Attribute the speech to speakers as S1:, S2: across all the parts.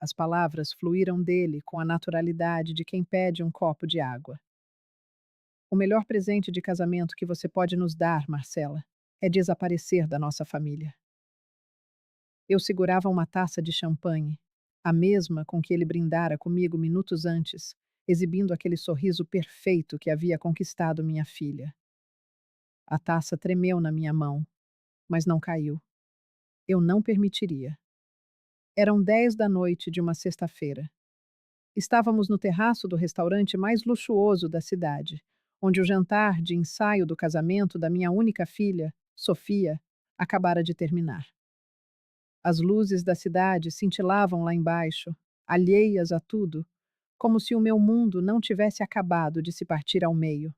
S1: As palavras fluíram dele com a naturalidade de quem pede um copo de água. O melhor presente de casamento que você pode nos dar, Marcela, é desaparecer da nossa família. Eu segurava uma taça de champanhe, a mesma com que ele brindara comigo minutos antes, exibindo aquele sorriso perfeito que havia conquistado minha filha. A taça tremeu na minha mão, mas não caiu. Eu não permitiria. Eram 10 da noite de uma sexta-feira. Estávamos no terraço do restaurante mais luxuoso da cidade, onde o jantar de ensaio do casamento da minha única filha, Sofia, acabara de terminar. As luzes da cidade cintilavam lá embaixo, alheias a tudo, como se o meu mundo não tivesse acabado de se partir ao meio.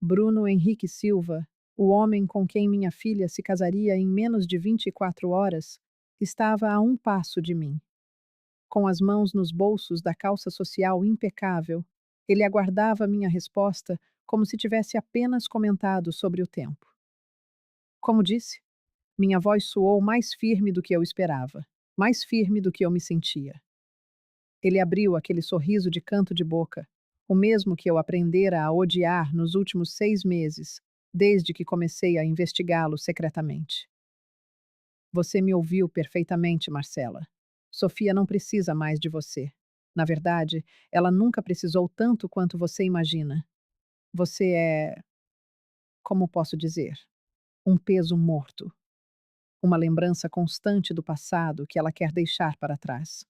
S1: Bruno Henrique Silva, o homem com quem minha filha se casaria em menos de 24 horas, estava a um passo de mim. Com as mãos nos bolsos da calça social impecável, ele aguardava minha resposta como se tivesse apenas comentado sobre o tempo. Como disse, minha voz soou mais firme do que eu esperava, mais firme do que eu me sentia. Ele abriu aquele sorriso de canto de boca, o mesmo que eu aprendera a odiar nos últimos 6 meses, desde que comecei a investigá-lo secretamente. Você me ouviu perfeitamente, Marcela. Sofia não precisa mais de você. Na verdade, ela nunca precisou tanto quanto você imagina. Você é, como posso dizer, um peso morto, uma lembrança constante do passado que ela quer deixar para trás.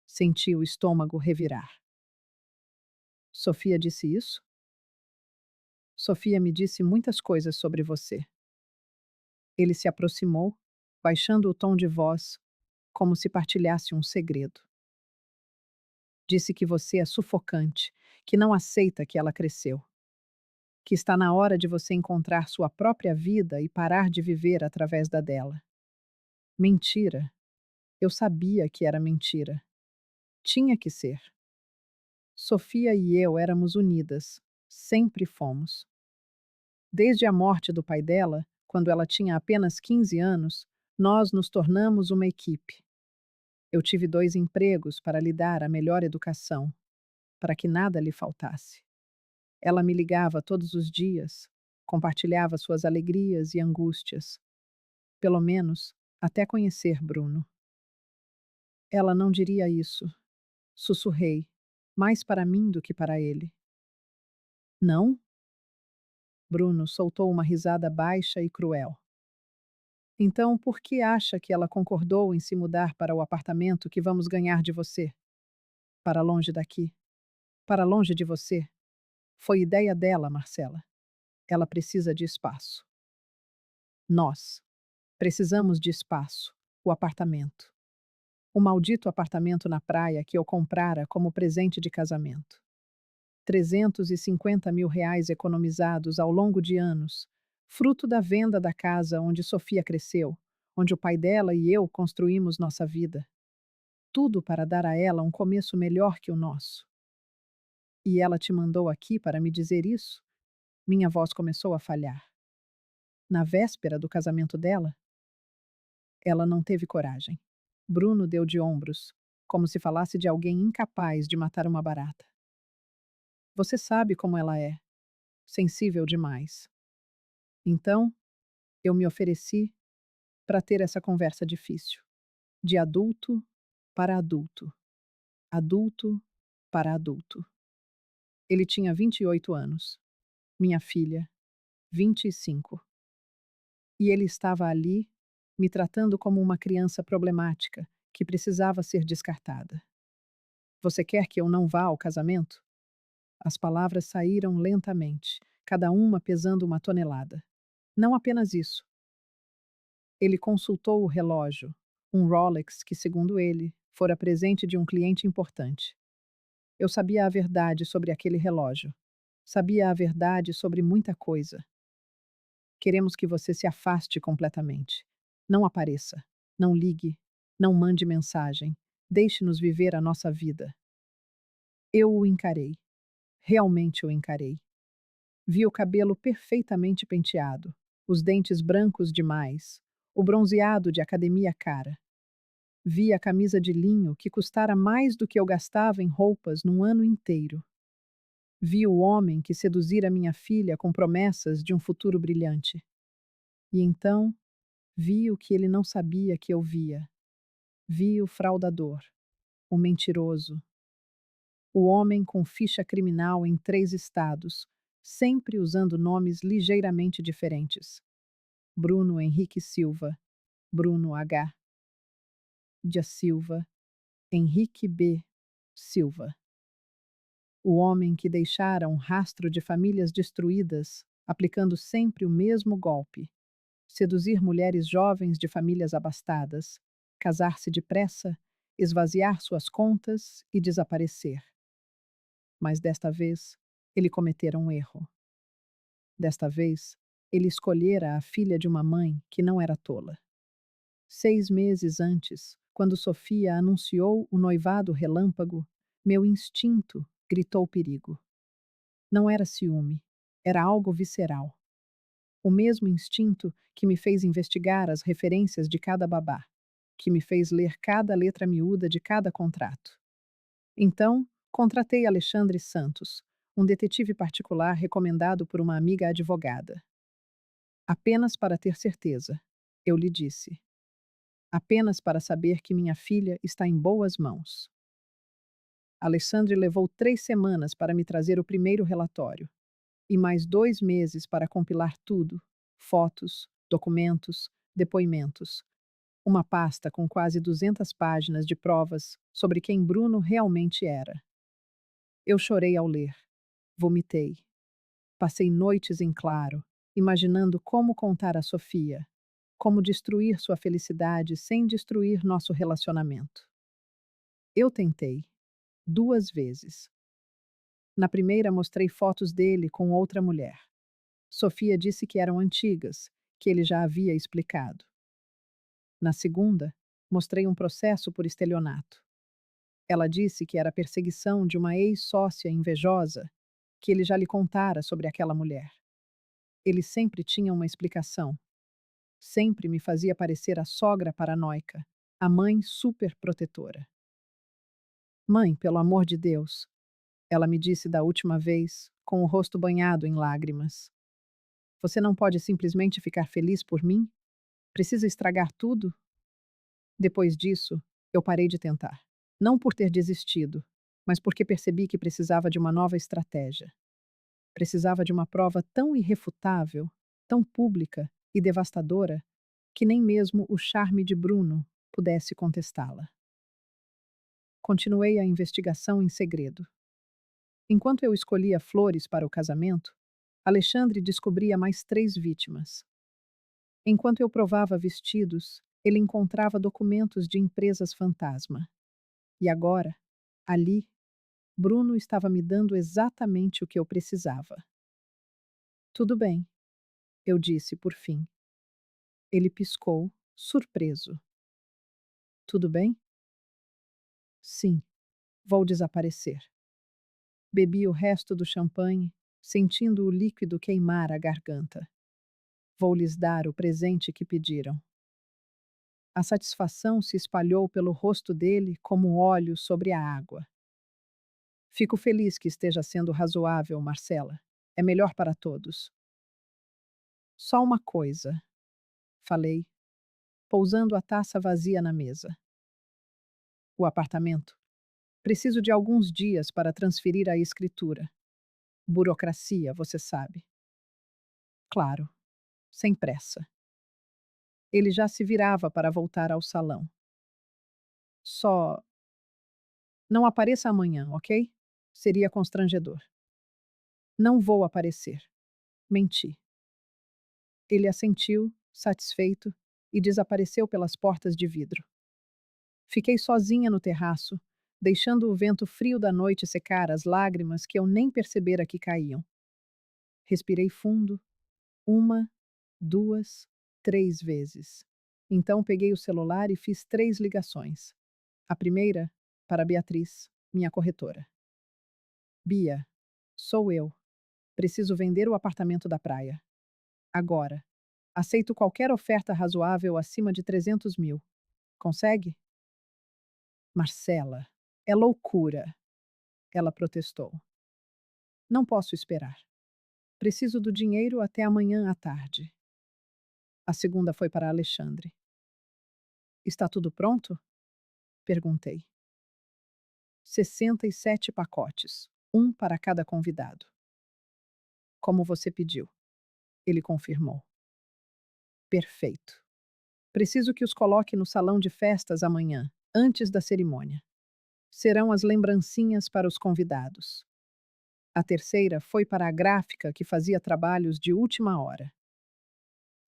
S1: Senti o estômago revirar. Sofia disse isso? Sofia me disse muitas coisas sobre você. Ele se aproximou, baixando o tom de voz, como se partilhasse um segredo. Disse que você é sufocante, que não aceita que ela cresceu, que está na hora de você encontrar sua própria vida e parar de viver através da dela. Mentira. Eu sabia que era mentira. Tinha que ser. Sofia e eu éramos unidas. Sempre fomos. Desde a morte do pai dela, quando ela tinha apenas 15 anos, nós nos tornamos uma equipe. Eu tive 2 empregos para lhe dar a melhor educação, para que nada lhe faltasse. Ela me ligava todos os dias, compartilhava suas alegrias e angústias. Pelo menos, até conhecer Bruno. Ela não diria isso. Sussurrei, mais para mim do que para ele. Não? Bruno soltou uma risada baixa e cruel. Então, por que acha que ela concordou em se mudar para o apartamento que vamos ganhar de você? Para longe daqui. Para longe de você. Foi ideia dela, Marcela. Ela precisa de espaço. Nós precisamos de espaço. O apartamento. O maldito apartamento na praia que eu comprara como presente de casamento. 350 mil reais economizados ao longo de anos, fruto da venda da casa onde Sofia cresceu, onde o pai dela e eu construímos nossa vida. Tudo para dar a ela um começo melhor que o nosso. E ela te mandou aqui para me dizer isso? Minha voz começou a falhar. Na véspera do casamento dela? Ela não teve coragem. Bruno deu de ombros, como se falasse de alguém incapaz de matar uma barata. Você sabe como ela é. Sensível demais. Então, eu me ofereci para ter essa conversa difícil. De adulto para adulto. Adulto para adulto. Ele tinha 28 anos. Minha filha, 25. E ele estava ali, me tratando como uma criança problemática que precisava ser descartada. Você quer que eu não vá ao casamento? As palavras saíram lentamente, cada uma pesando uma tonelada. Não apenas isso. Ele consultou o relógio, um Rolex que, segundo ele, fora presente de um cliente importante. Eu sabia a verdade sobre aquele relógio. Sabia a verdade sobre muita coisa. Queremos que você se afaste completamente. Não apareça. Não ligue. Não mande mensagem. Deixe-nos viver a nossa vida. Eu o encarei. Realmente o encarei. Vi o cabelo perfeitamente penteado, os dentes brancos demais, o bronzeado de academia cara. Vi a camisa de linho que custara mais do que eu gastava em roupas num ano inteiro. Vi o homem que seduzira minha filha com promessas de um futuro brilhante. E então vi o que ele não sabia que eu via. Vi o fraudador, o mentiroso, o homem com ficha criminal em 3 estados, sempre usando nomes ligeiramente diferentes. Bruno Henrique Silva, Bruno H. Dia Silva, Henrique B. Silva. O homem que deixara um rastro de famílias destruídas, aplicando sempre o mesmo golpe: seduzir mulheres jovens de famílias abastadas, casar-se depressa, esvaziar suas contas e desaparecer. Mas desta vez, ele cometera um erro. Desta vez, ele escolhera a filha de uma mãe que não era tola. 6 meses antes, quando Sofia anunciou o noivado relâmpago, meu instinto gritou perigo. Não era ciúme, era algo visceral. O mesmo instinto que me fez investigar as referências de cada babá, que me fez ler cada letra miúda de cada contrato. Então, contratei Alexandre Santos, um detetive particular recomendado por uma amiga advogada. Apenas para ter certeza, eu lhe disse. Apenas para saber que minha filha está em boas mãos. Alexandre levou 3 semanas para me trazer o primeiro relatório, e mais 2 meses para compilar tudo: fotos, documentos, depoimentos. Uma pasta com quase 200 páginas de provas sobre quem Bruno realmente era. Eu chorei ao ler. Vomitei. Passei noites em claro, imaginando como contar a Sofia, como destruir sua felicidade sem destruir nosso relacionamento. Eu tentei, 2 vezes. Na primeira, mostrei fotos dele com outra mulher. Sofia disse que eram antigas, que ele já havia explicado. Na segunda, mostrei um processo por estelionato. Ela disse que era perseguição de uma ex-sócia invejosa, que ele já lhe contara sobre aquela mulher. Ele sempre tinha uma explicação. Sempre me fazia parecer a sogra paranoica, a mãe superprotetora. Mãe, pelo amor de Deus, ela me disse da última vez, com o rosto banhado em lágrimas. Você não pode simplesmente ficar feliz por mim? Precisa estragar tudo? Depois disso, eu parei de tentar. Não por ter desistido, mas porque percebi que precisava de uma nova estratégia. Precisava de uma prova tão irrefutável, tão pública e devastadora, que nem mesmo o charme de Bruno pudesse contestá-la. Continuei a investigação em segredo. Enquanto eu escolhia flores para o casamento, Alexandre descobria mais 3 vítimas. Enquanto eu provava vestidos, ele encontrava documentos de empresas fantasma. E agora, ali, Bruno estava me dando exatamente o que eu precisava. Tudo bem, eu disse por fim. Ele piscou, surpreso. Tudo bem? Sim, vou desaparecer. Bebi o resto do champanhe, sentindo o líquido queimar a garganta. Vou lhes dar o presente que pediram. A satisfação se espalhou pelo rosto dele como óleo sobre a água. Fico feliz que esteja sendo razoável, Marcela. É melhor para todos. Só uma coisa, falei, pousando a taça vazia na mesa. O apartamento. Preciso de alguns dias para transferir a escritura. Burocracia, você sabe. Claro, sem pressa. Ele já se virava para voltar ao salão. Só. Não apareça amanhã, ok? Seria constrangedor. Não vou aparecer. Menti. Ele assentiu, satisfeito, e desapareceu pelas portas de vidro. Fiquei sozinha no terraço, deixando o vento frio da noite secar as lágrimas que eu nem percebera que caíam. Respirei fundo, 1, 2, 3 vezes. Então peguei o celular e fiz 3 ligações. A primeira, para Beatriz, minha corretora. Bia, sou eu. Preciso vender o apartamento da praia. Agora. Aceito qualquer oferta razoável acima de 300 mil. Consegue? Marcela, é loucura, ela protestou. Não posso esperar. Preciso do dinheiro até amanhã à tarde. A segunda foi para Alexandre. Está tudo pronto? Perguntei. 67 pacotes, um para cada convidado. Como você pediu, ele confirmou. Perfeito. Preciso que os coloque no salão de festas amanhã, antes da cerimônia. Serão as lembrancinhas para os convidados. A terceira foi para a gráfica que fazia trabalhos de última hora.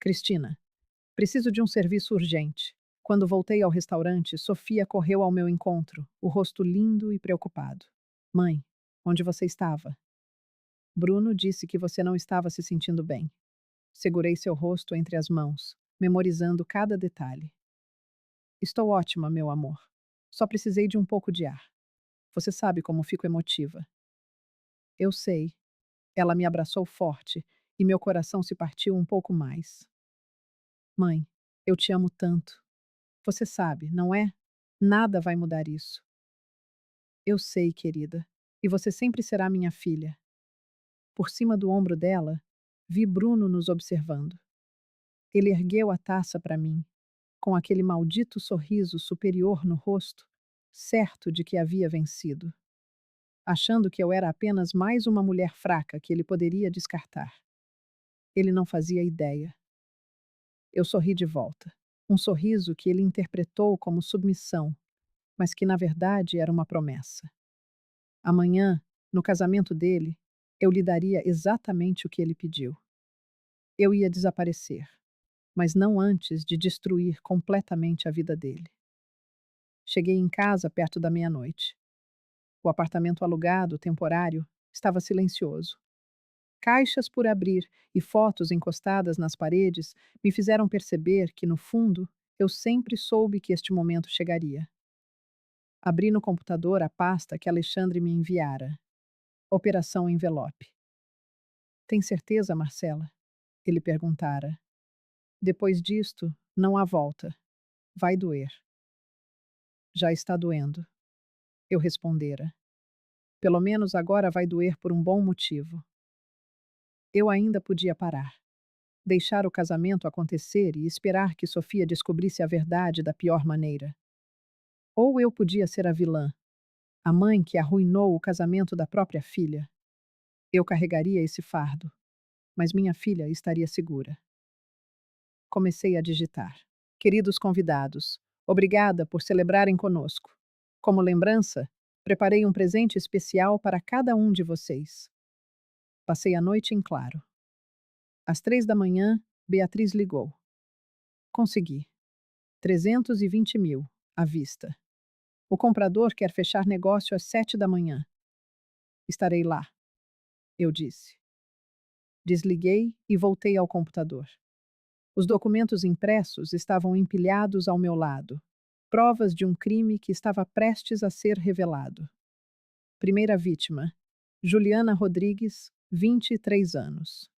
S1: Cristina, preciso de um serviço urgente. Quando voltei ao restaurante, Sofia correu ao meu encontro, o rosto lindo e preocupado. Mãe, onde você estava? Bruno disse que você não estava se sentindo bem. Segurei seu rosto entre as mãos, memorizando cada detalhe. Estou ótima, meu amor. Só precisei de um pouco de ar. Você sabe como fico emotiva. Eu sei. Ela me abraçou forte e meu coração se partiu um pouco mais. Mãe, eu te amo tanto. Você sabe, não é? Nada vai mudar isso. Eu sei, querida. E você sempre será minha filha. Por cima do ombro dela, vi Bruno nos observando. Ele ergueu a taça para mim, com aquele maldito sorriso superior no rosto, certo de que havia vencido, achando que eu era apenas mais uma mulher fraca que ele poderia descartar. Ele não fazia ideia. Eu sorri de volta, um sorriso que ele interpretou como submissão, mas que na verdade era uma promessa. Amanhã, no casamento dele, eu lhe daria exatamente o que ele pediu. Eu ia desaparecer, mas não antes de destruir completamente a vida dele. Cheguei em casa perto da meia-noite. O apartamento alugado, temporário, estava silencioso. Caixas por abrir e fotos encostadas nas paredes me fizeram perceber que, no fundo, eu sempre soube que este momento chegaria. Abri no computador a pasta que Alexandre me enviara. Operação Envelope. Tem certeza, Marcela? Ele perguntara. Depois disto, não há volta. Vai doer. Já está doendo. Eu respondera. Pelo menos agora vai doer por um bom motivo. Eu ainda podia parar. Deixar o casamento acontecer e esperar que Sofia descobrisse a verdade da pior maneira. Ou eu podia ser a vilã, a mãe que arruinou o casamento da própria filha. Eu carregaria esse fardo, mas minha filha estaria segura. Comecei a digitar. Queridos convidados, obrigada por celebrarem conosco. Como lembrança, preparei um presente especial para cada um de vocês. Passei a noite em claro. Às 3 da manhã, Beatriz ligou. Consegui. 320 mil, à vista. O comprador quer fechar negócio às 7 da manhã. Estarei lá, eu disse. Desliguei e voltei ao computador. Os documentos impressos estavam empilhados ao meu lado, provas de um crime que estava prestes a ser revelado. Primeira vítima, Juliana Rodrigues, 23 anos.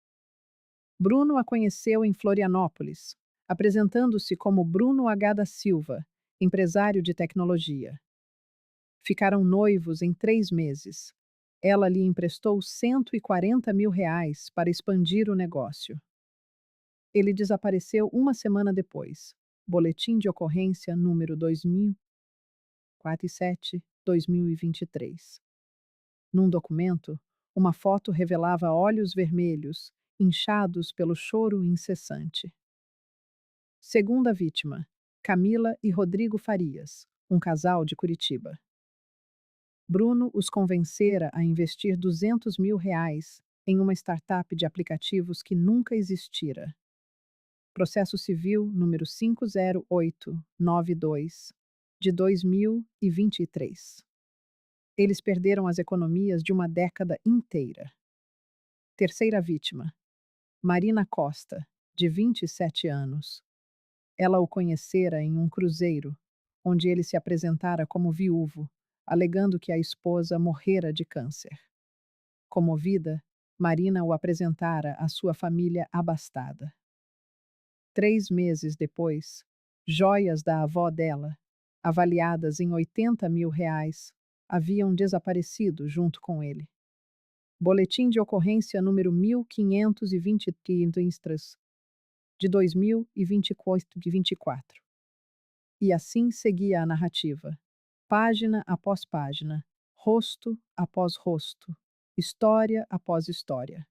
S1: Bruno a conheceu em Florianópolis, apresentando-se como Bruno H. da Silva, empresário de tecnologia. Ficaram noivos em 3 meses. Ela lhe emprestou 140 mil reais para expandir o negócio. Ele desapareceu uma semana depois. Boletim de ocorrência número 2047-2023. Num documento, uma foto revelava olhos vermelhos, inchados pelo choro incessante. Segunda vítima, Camila e Rodrigo Farias, um casal de Curitiba. Bruno os convencera a investir 200 mil reais em uma startup de aplicativos que nunca existira. Processo Civil número 50892, de 2023. Eles perderam as economias de uma década inteira. Terceira vítima, Marina Costa, de 27 anos. Ela o conhecera em um cruzeiro, onde ele se apresentara como viúvo, alegando que a esposa morrera de câncer. Comovida, Marina o apresentara à sua família abastada. 3 meses depois, joias da avó dela, avaliadas em R$ 80.000, haviam desaparecido junto com ele. Boletim de ocorrência número 1523 de 2024. E assim seguia a narrativa, página após página, rosto após rosto, história após história.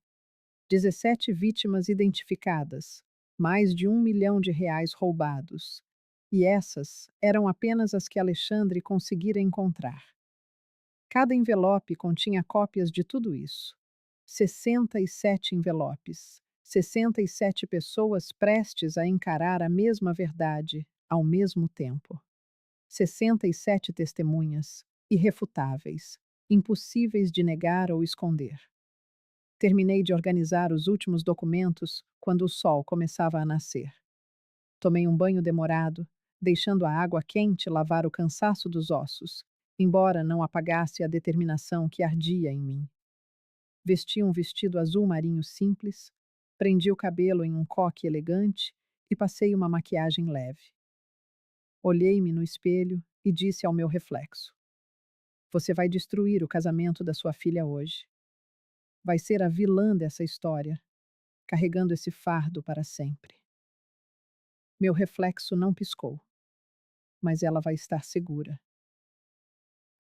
S1: 17 vítimas identificadas, mais de R$ 1 milhão roubados. E essas eram apenas as que Alexandre conseguira encontrar. Cada envelope continha cópias de tudo isso. 67 envelopes, 67 pessoas prestes a encarar a mesma verdade ao mesmo tempo. 67 testemunhas, irrefutáveis, impossíveis de negar ou esconder. Terminei de organizar os últimos documentos quando o sol começava a nascer. Tomei um banho demorado, deixando a água quente lavar o cansaço dos ossos, embora não apagasse a determinação que ardia em mim. Vesti um vestido azul marinho simples, prendi o cabelo em um coque elegante e passei uma maquiagem leve. Olhei-me no espelho e disse ao meu reflexo: Você vai destruir o casamento da sua filha hoje. Vai ser a vilã dessa história, carregando esse fardo para sempre. Meu reflexo não piscou, mas ela vai estar segura.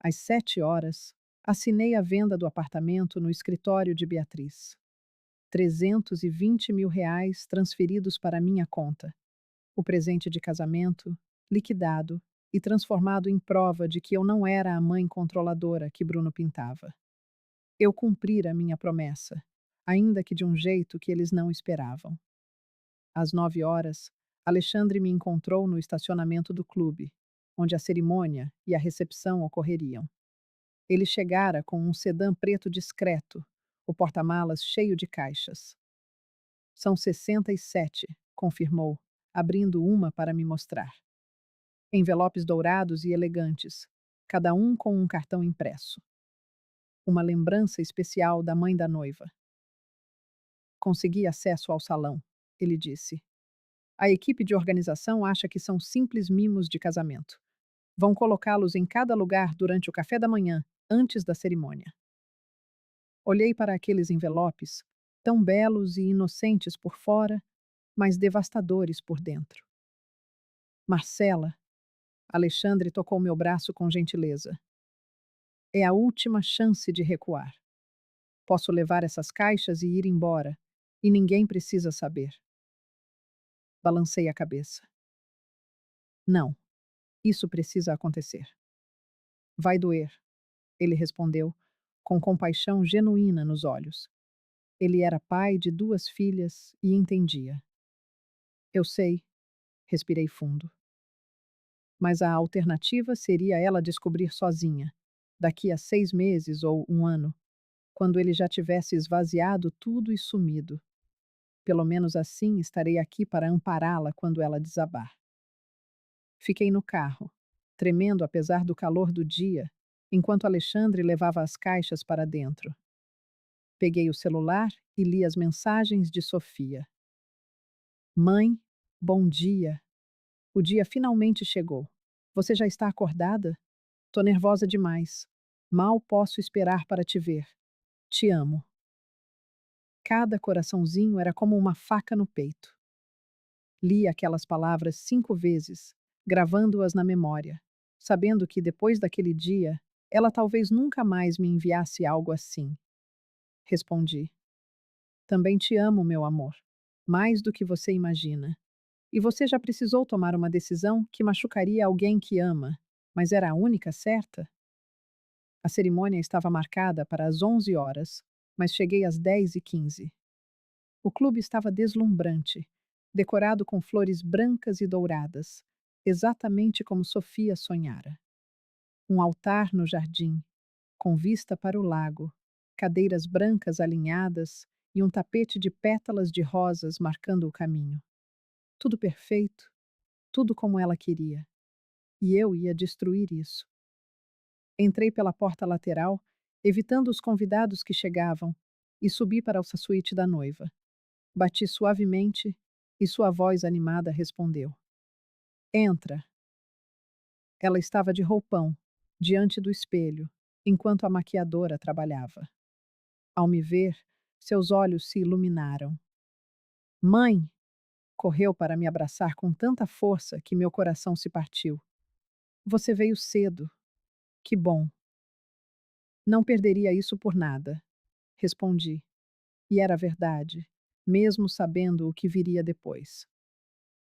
S1: Às 7 horas, assinei a venda do apartamento no escritório de Beatriz. R$ 320.000 transferidos para minha conta. O presente de casamento, liquidado e transformado em prova de que eu não era a mãe controladora que Bruno pintava. Eu cumprira a minha promessa, ainda que de um jeito que eles não esperavam. Às 9 horas, Alexandre me encontrou no estacionamento do clube, onde a cerimônia e a recepção ocorreriam. Ele chegara com um sedã preto discreto, o porta-malas cheio de caixas. São 67, confirmou, abrindo uma para me mostrar. Envelopes dourados e elegantes, cada um com um cartão impresso. Uma lembrança especial da mãe da noiva. Consegui acesso ao salão, ele disse. A equipe de organização acha que são simples mimos de casamento. Vão colocá-los em cada lugar durante o café da manhã, antes da cerimônia. Olhei para aqueles envelopes, tão belos e inocentes por fora, mas devastadores por dentro. Marcela, Alexandre tocou meu braço com gentileza. É a última chance de recuar. Posso levar essas caixas e ir embora, e ninguém precisa saber. Balancei a cabeça. Não, isso precisa acontecer. Vai doer, ele respondeu, com compaixão genuína nos olhos. Ele era pai de 2 filhas e entendia. Eu sei, respirei fundo. Mas a alternativa seria ela descobrir sozinha, daqui a 6 meses ou 1 ano, quando ele já tivesse esvaziado tudo e sumido. Pelo menos assim estarei aqui para ampará-la quando ela desabar. Fiquei no carro, tremendo apesar do calor do dia, enquanto Alexandre levava as caixas para dentro. Peguei o celular e li as mensagens de Sofia. Mãe, bom dia. O dia finalmente chegou. Você já está acordada? Tô nervosa demais. Mal posso esperar para te ver. Te amo. Cada coraçãozinho era como uma faca no peito. Li aquelas palavras 5 vezes, gravando-as na memória, sabendo que depois daquele dia, ela talvez nunca mais me enviasse algo assim. Respondi. Também te amo, meu amor. Mais do que você imagina. E você já precisou tomar uma decisão que machucaria alguém que ama, mas era a única certa? A cerimônia estava marcada para as 11 horas, mas cheguei às 10h15. O clube estava deslumbrante, decorado com flores brancas e douradas, exatamente como Sofia sonhara. Um altar no jardim, com vista para o lago, cadeiras brancas alinhadas e um tapete de pétalas de rosas marcando o caminho. Tudo perfeito, tudo como ela queria. E eu ia destruir isso. Entrei pela porta lateral, evitando os convidados que chegavam, e subi para a suíte da noiva. Bati suavemente e sua voz animada respondeu: Entra. Ela estava de roupão, diante do espelho, enquanto a maquiadora trabalhava. Ao me ver, seus olhos se iluminaram. Mãe! Correu para me abraçar com tanta força que meu coração se partiu. Você veio cedo. Que bom. Não perderia isso por nada, respondi. E era verdade, mesmo sabendo o que viria depois.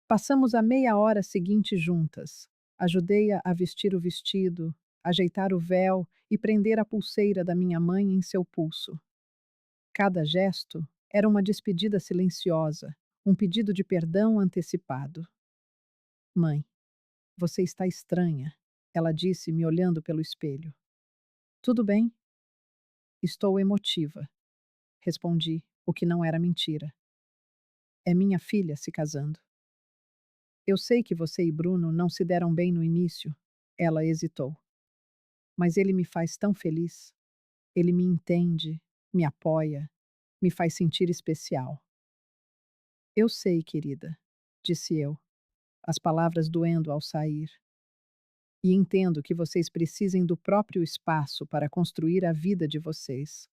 S1: Passamos a meia hora seguinte juntas. Ajudei-a a vestir o vestido, ajeitar o véu e prender a pulseira da minha mãe em seu pulso. Cada gesto era uma despedida silenciosa, um pedido de perdão antecipado. Mãe, você está estranha, ela disse, me olhando pelo espelho. Tudo bem? Estou emotiva, respondi, o que não era mentira. É minha filha se casando. Eu sei que você e Bruno não se deram bem no início. Ela hesitou. Mas ele me faz tão feliz. Ele me entende, me apoia, me faz sentir especial. Eu sei, querida, disse eu, as palavras doendo ao sair. E entendo que vocês precisem do próprio espaço para construir a vida de vocês.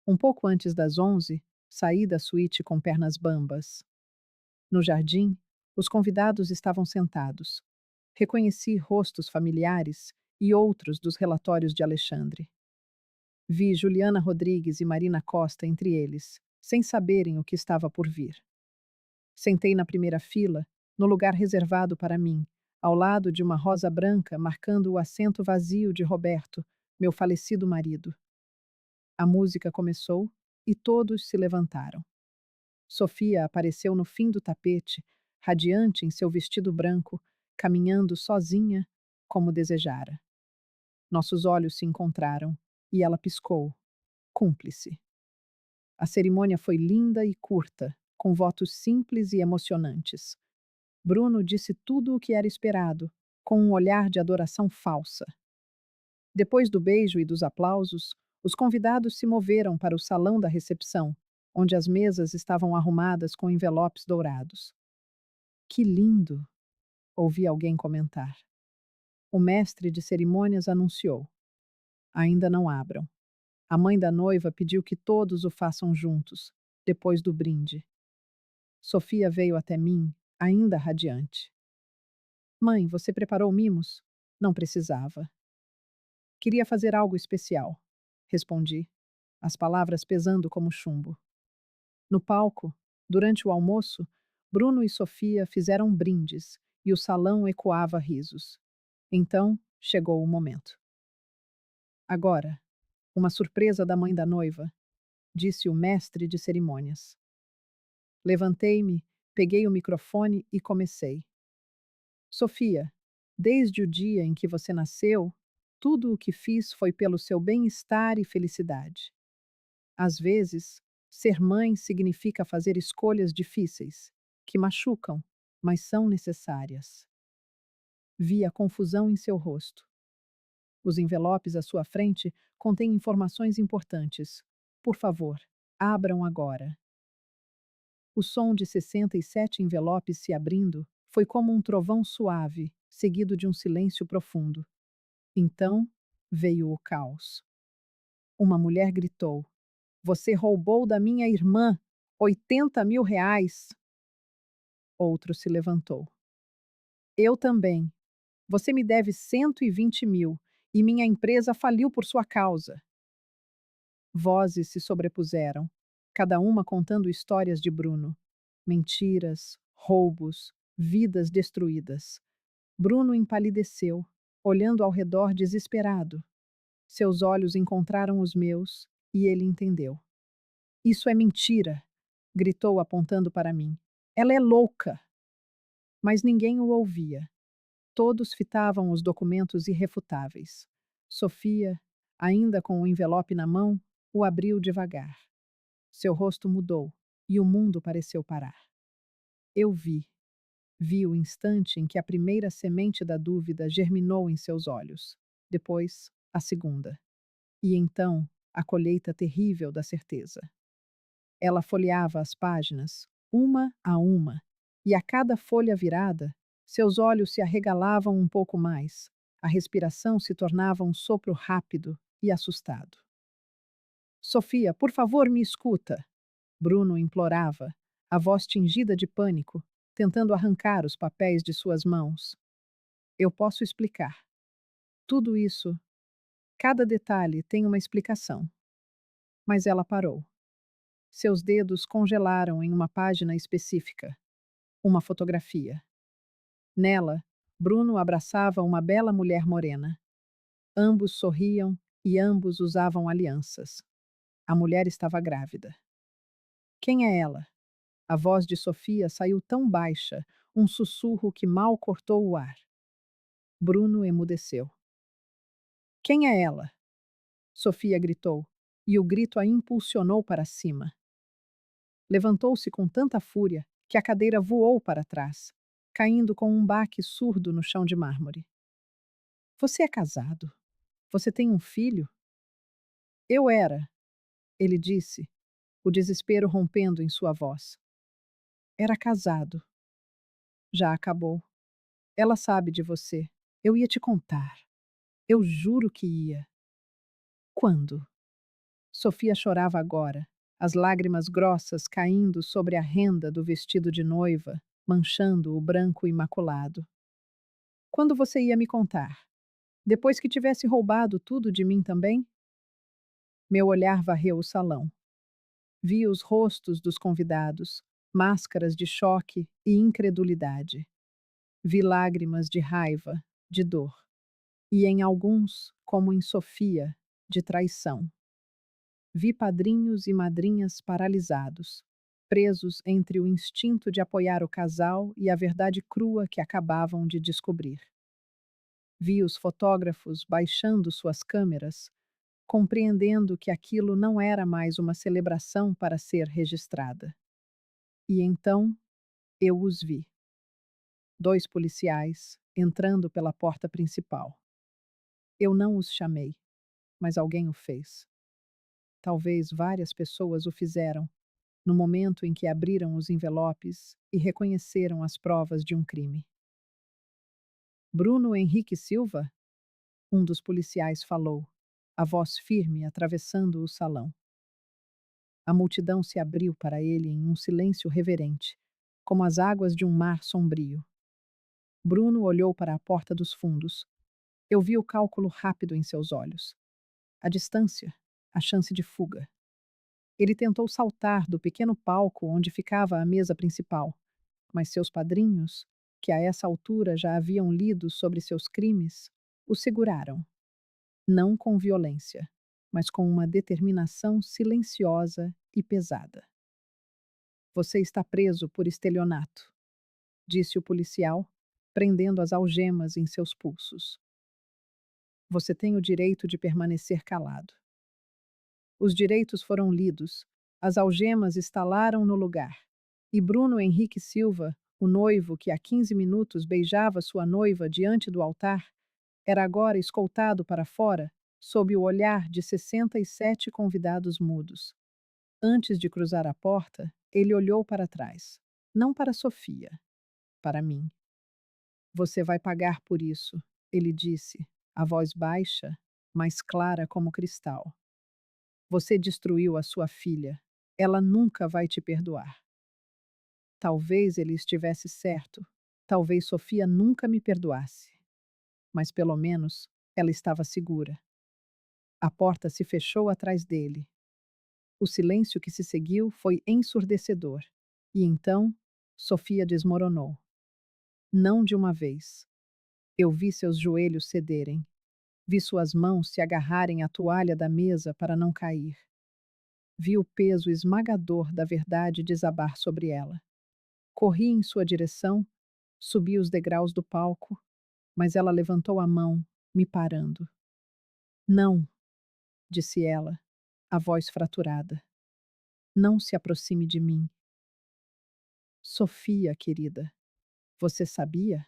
S1: Um pouco antes das 11, saí da suíte com pernas bambas. No jardim, os convidados estavam sentados. Reconheci rostos familiares e outros dos relatórios de Alexandre. Vi Juliana Rodrigues e Marina Costa entre eles, sem saberem o que estava por vir. Sentei na primeira fila, no lugar reservado para mim, ao lado de uma rosa branca marcando o assento vazio de Roberto, meu falecido marido. A música começou e todos se levantaram. Sofia apareceu no fim do tapete, radiante em seu vestido branco, caminhando sozinha, como desejara. Nossos olhos se encontraram e ela piscou, cúmplice. A cerimônia foi linda e curta, com votos simples e emocionantes. Bruno disse tudo o que era esperado, com um olhar de adoração falsa. Depois do beijo e dos aplausos, os convidados se moveram para o salão da recepção, onde as mesas estavam arrumadas com envelopes dourados. Que lindo! Ouvi alguém comentar. O mestre de cerimônias anunciou: ainda não abram. A mãe da noiva pediu que todos o façam juntos, depois do brinde. Sofia veio até mim, ainda radiante. Mãe, você preparou mimos? Não precisava. Queria fazer algo especial, respondi, as palavras pesando como chumbo. No palco, durante o almoço, Bruno e Sofia fizeram brindes e o salão ecoava risos. Então, chegou o momento. Agora, uma surpresa da mãe da noiva, disse o mestre de cerimônias. Levantei-me, peguei o microfone e comecei. Sofia, desde o dia em que você nasceu, tudo o que fiz foi pelo seu bem-estar e felicidade. Às vezes, ser mãe significa fazer escolhas difíceis, que machucam, mas são necessárias. Vi a confusão em seu rosto. Os envelopes à sua frente contêm informações importantes. Por favor, abram agora. O som de 67 envelopes se abrindo foi como um trovão suave, seguido de um silêncio profundo. Então, veio o caos. Uma mulher gritou: Você roubou da minha irmã 80.000 reais. Outro se levantou. Eu também. Você me deve 120.000 e minha empresa faliu por sua causa. Vozes se sobrepuseram, cada uma contando histórias de Bruno. Mentiras, roubos, vidas destruídas. Bruno empalideceu, olhando ao redor desesperado. Seus olhos encontraram os meus e ele entendeu. Isso é mentira, gritou apontando para mim. Ela é louca. Mas ninguém o ouvia. Todos fitavam os documentos irrefutáveis. Sofia, ainda com o envelope na mão, o abriu devagar. Seu rosto mudou e o mundo pareceu parar. Eu vi o instante em que a primeira semente da dúvida germinou em seus olhos, depois a segunda, e então a colheita terrível da certeza. Ela folheava as páginas, uma a uma, e a cada folha virada, Seus olhos se arregalavam um pouco mais. A respiração se tornava um sopro rápido e assustado. Sofia, por favor, me escuta. Bruno implorava, a voz tingida de pânico, tentando arrancar os papéis de suas mãos. Eu posso explicar. Tudo isso, cada detalhe tem uma explicação. Mas ela parou. Seus dedos congelaram em uma página específica. Uma fotografia. Nela, Bruno abraçava uma bela mulher morena. Ambos sorriam e ambos usavam alianças. A mulher estava grávida. Quem é ela? A voz de Sofia saiu tão baixa, um sussurro que mal cortou o ar. Bruno emudeceu. Quem é ela? Sofia gritou, e o grito a impulsionou para cima. Levantou-se com tanta fúria que a cadeira voou para trás, caindo com um baque surdo no chão de mármore. Você é casado? Você tem um filho? Eu era, ele disse, o desespero rompendo em sua voz. Era casado. Já acabou. Ela sabe de você. Eu ia te contar. Eu juro que ia. Quando? Sofia chorava agora, as lágrimas grossas caindo sobre a renda do vestido de noiva, manchando o branco imaculado. Quando você ia me contar? Depois que tivesse roubado tudo de mim também? Meu olhar varreu o salão. Vi os rostos dos convidados, máscaras de choque e incredulidade. Vi lágrimas de raiva, de dor. E em alguns, como em Sofia, de traição. Vi padrinhos e madrinhas paralisados, presos entre o instinto de apoiar o casal e a verdade crua que acabavam de descobrir. Vi os fotógrafos baixando suas câmeras, compreendendo que aquilo não era mais uma celebração para ser registrada. E então, eu os vi. Dois policiais entrando pela porta principal. Eu não os chamei, mas alguém o fez. Talvez várias pessoas o fizeram, no momento em que abriram os envelopes e reconheceram as provas de um crime. Bruno Henrique Silva? Um dos policiais falou, a voz firme atravessando o salão. A multidão se abriu para ele em um silêncio reverente, como as águas de um mar sombrio. Bruno olhou para a porta dos fundos. Eu vi o cálculo rápido em seus olhos. A distância, a chance de fuga. Ele tentou saltar do pequeno palco onde ficava a mesa principal, mas seus padrinhos, que a essa altura já haviam lido sobre seus crimes, o seguraram. Não com violência, mas com uma determinação silenciosa e pesada. Você está preso por estelionato, disse o policial, prendendo as algemas em seus pulsos. Você tem o direito de permanecer calado. Os direitos foram lidos, as algemas estalaram no lugar, e Bruno Henrique Silva, o noivo que há 15 minutos beijava sua noiva diante do altar, era agora escoltado para fora, sob o olhar de 67 convidados mudos. Antes de cruzar a porta, ele olhou para trás. Não para Sofia, para mim. Você vai pagar por isso, ele disse, a voz baixa, mas clara como cristal. Você destruiu a sua filha. Ela nunca vai te perdoar. Talvez ele estivesse certo. Talvez Sofia nunca me perdoasse. Mas pelo menos ela estava segura. A porta se fechou atrás dele. O silêncio que se seguiu foi ensurdecedor. E então, Sofia desmoronou. Não de uma vez. Eu vi seus joelhos cederem. Vi suas mãos se agarrarem à toalha da mesa para não cair. Vi o peso esmagador da verdade desabar sobre ela. Corri em sua direção, subi os degraus do palco, mas ela levantou a mão, me parando. Não, disse ela, a voz fraturada. Não se aproxime de mim. Sofia, querida, você sabia?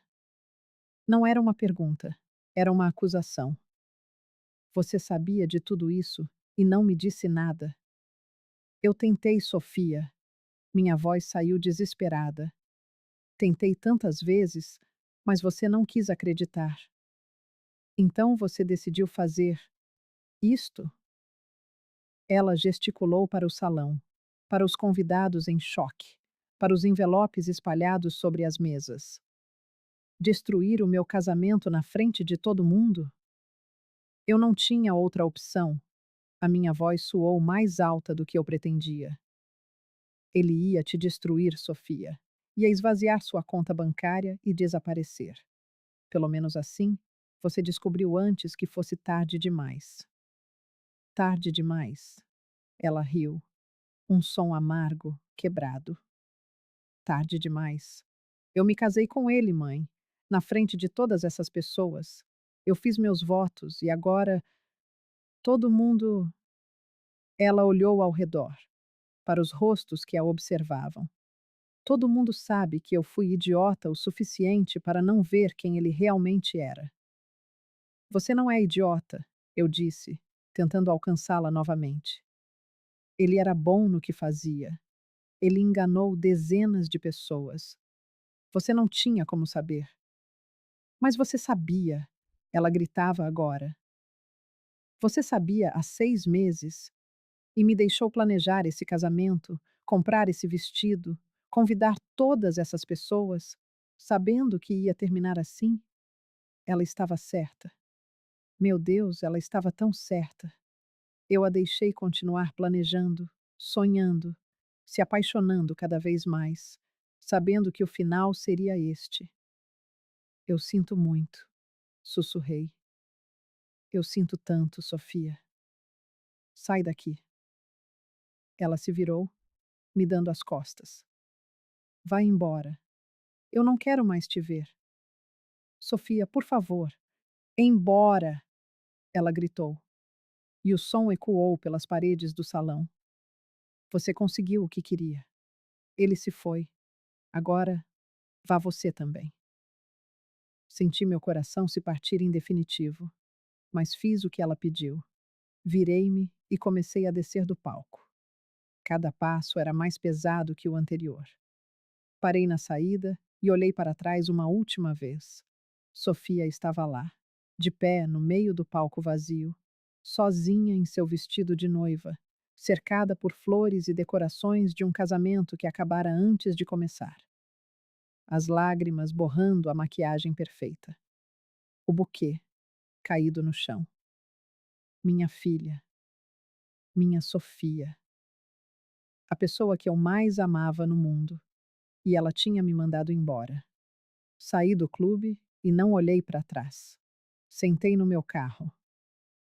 S1: Não era uma pergunta, era uma acusação. Você sabia de tudo isso e não me disse nada. Eu tentei, Sofia. Minha voz saiu desesperada. Tentei tantas vezes, Mas você não quis acreditar. Então você decidiu fazer isto? Ela gesticulou para o salão, para os convidados em choque, para os envelopes espalhados sobre as mesas. Destruir o meu casamento na frente de todo mundo? Eu não tinha outra opção. A minha voz soou mais alta do que eu pretendia. Ele ia te destruir, Sofia. Ia esvaziar sua conta bancária e desaparecer. Pelo menos assim, você descobriu antes que fosse tarde demais. Tarde demais. Ela riu. Um som amargo, quebrado. Tarde demais. Eu me casei com ele, mãe, na frente de todas essas pessoas. Eu fiz meus votos e agora todo mundo. Ela olhou ao redor, para os rostos que a observavam. Todo mundo sabe que eu fui idiota o suficiente para não ver quem ele realmente era. Você não é idiota, eu disse, tentando alcançá-la novamente. Ele era bom no que fazia. Ele enganou dezenas de pessoas. Você não tinha como saber. Mas você sabia, ela gritava agora. Você sabia há 6 meses e me deixou planejar esse casamento, comprar esse vestido, convidar todas essas pessoas, sabendo que ia terminar assim? Ela estava certa. Meu Deus, ela estava tão certa. Eu a deixei continuar planejando, sonhando, se apaixonando cada vez mais, sabendo que o final seria este. Eu sinto muito, sussurrei. Eu sinto tanto, Sofia. Sai daqui. Ela se virou, me dando as costas. Vai embora. Eu não quero mais te ver. Sofia, por favor. Embora! Ela gritou, e o som ecoou pelas paredes do salão. Você conseguiu o que queria. Ele se foi. Agora, vá você também. Senti meu coração se partir em definitivo, mas fiz o que ela pediu. Virei-me e comecei a descer do palco. Cada passo era mais pesado que o anterior. Parei na saída e olhei para trás uma última vez. Sofia estava lá, de pé no meio do palco vazio, sozinha em seu vestido de noiva, cercada por flores e decorações de um casamento que acabara antes de começar. As lágrimas borrando a maquiagem perfeita. O buquê, caído no chão. Minha filha, minha Sofia. A pessoa que eu mais amava no mundo. E ela tinha me mandado embora. Saí do clube e não olhei para trás. Sentei no meu carro.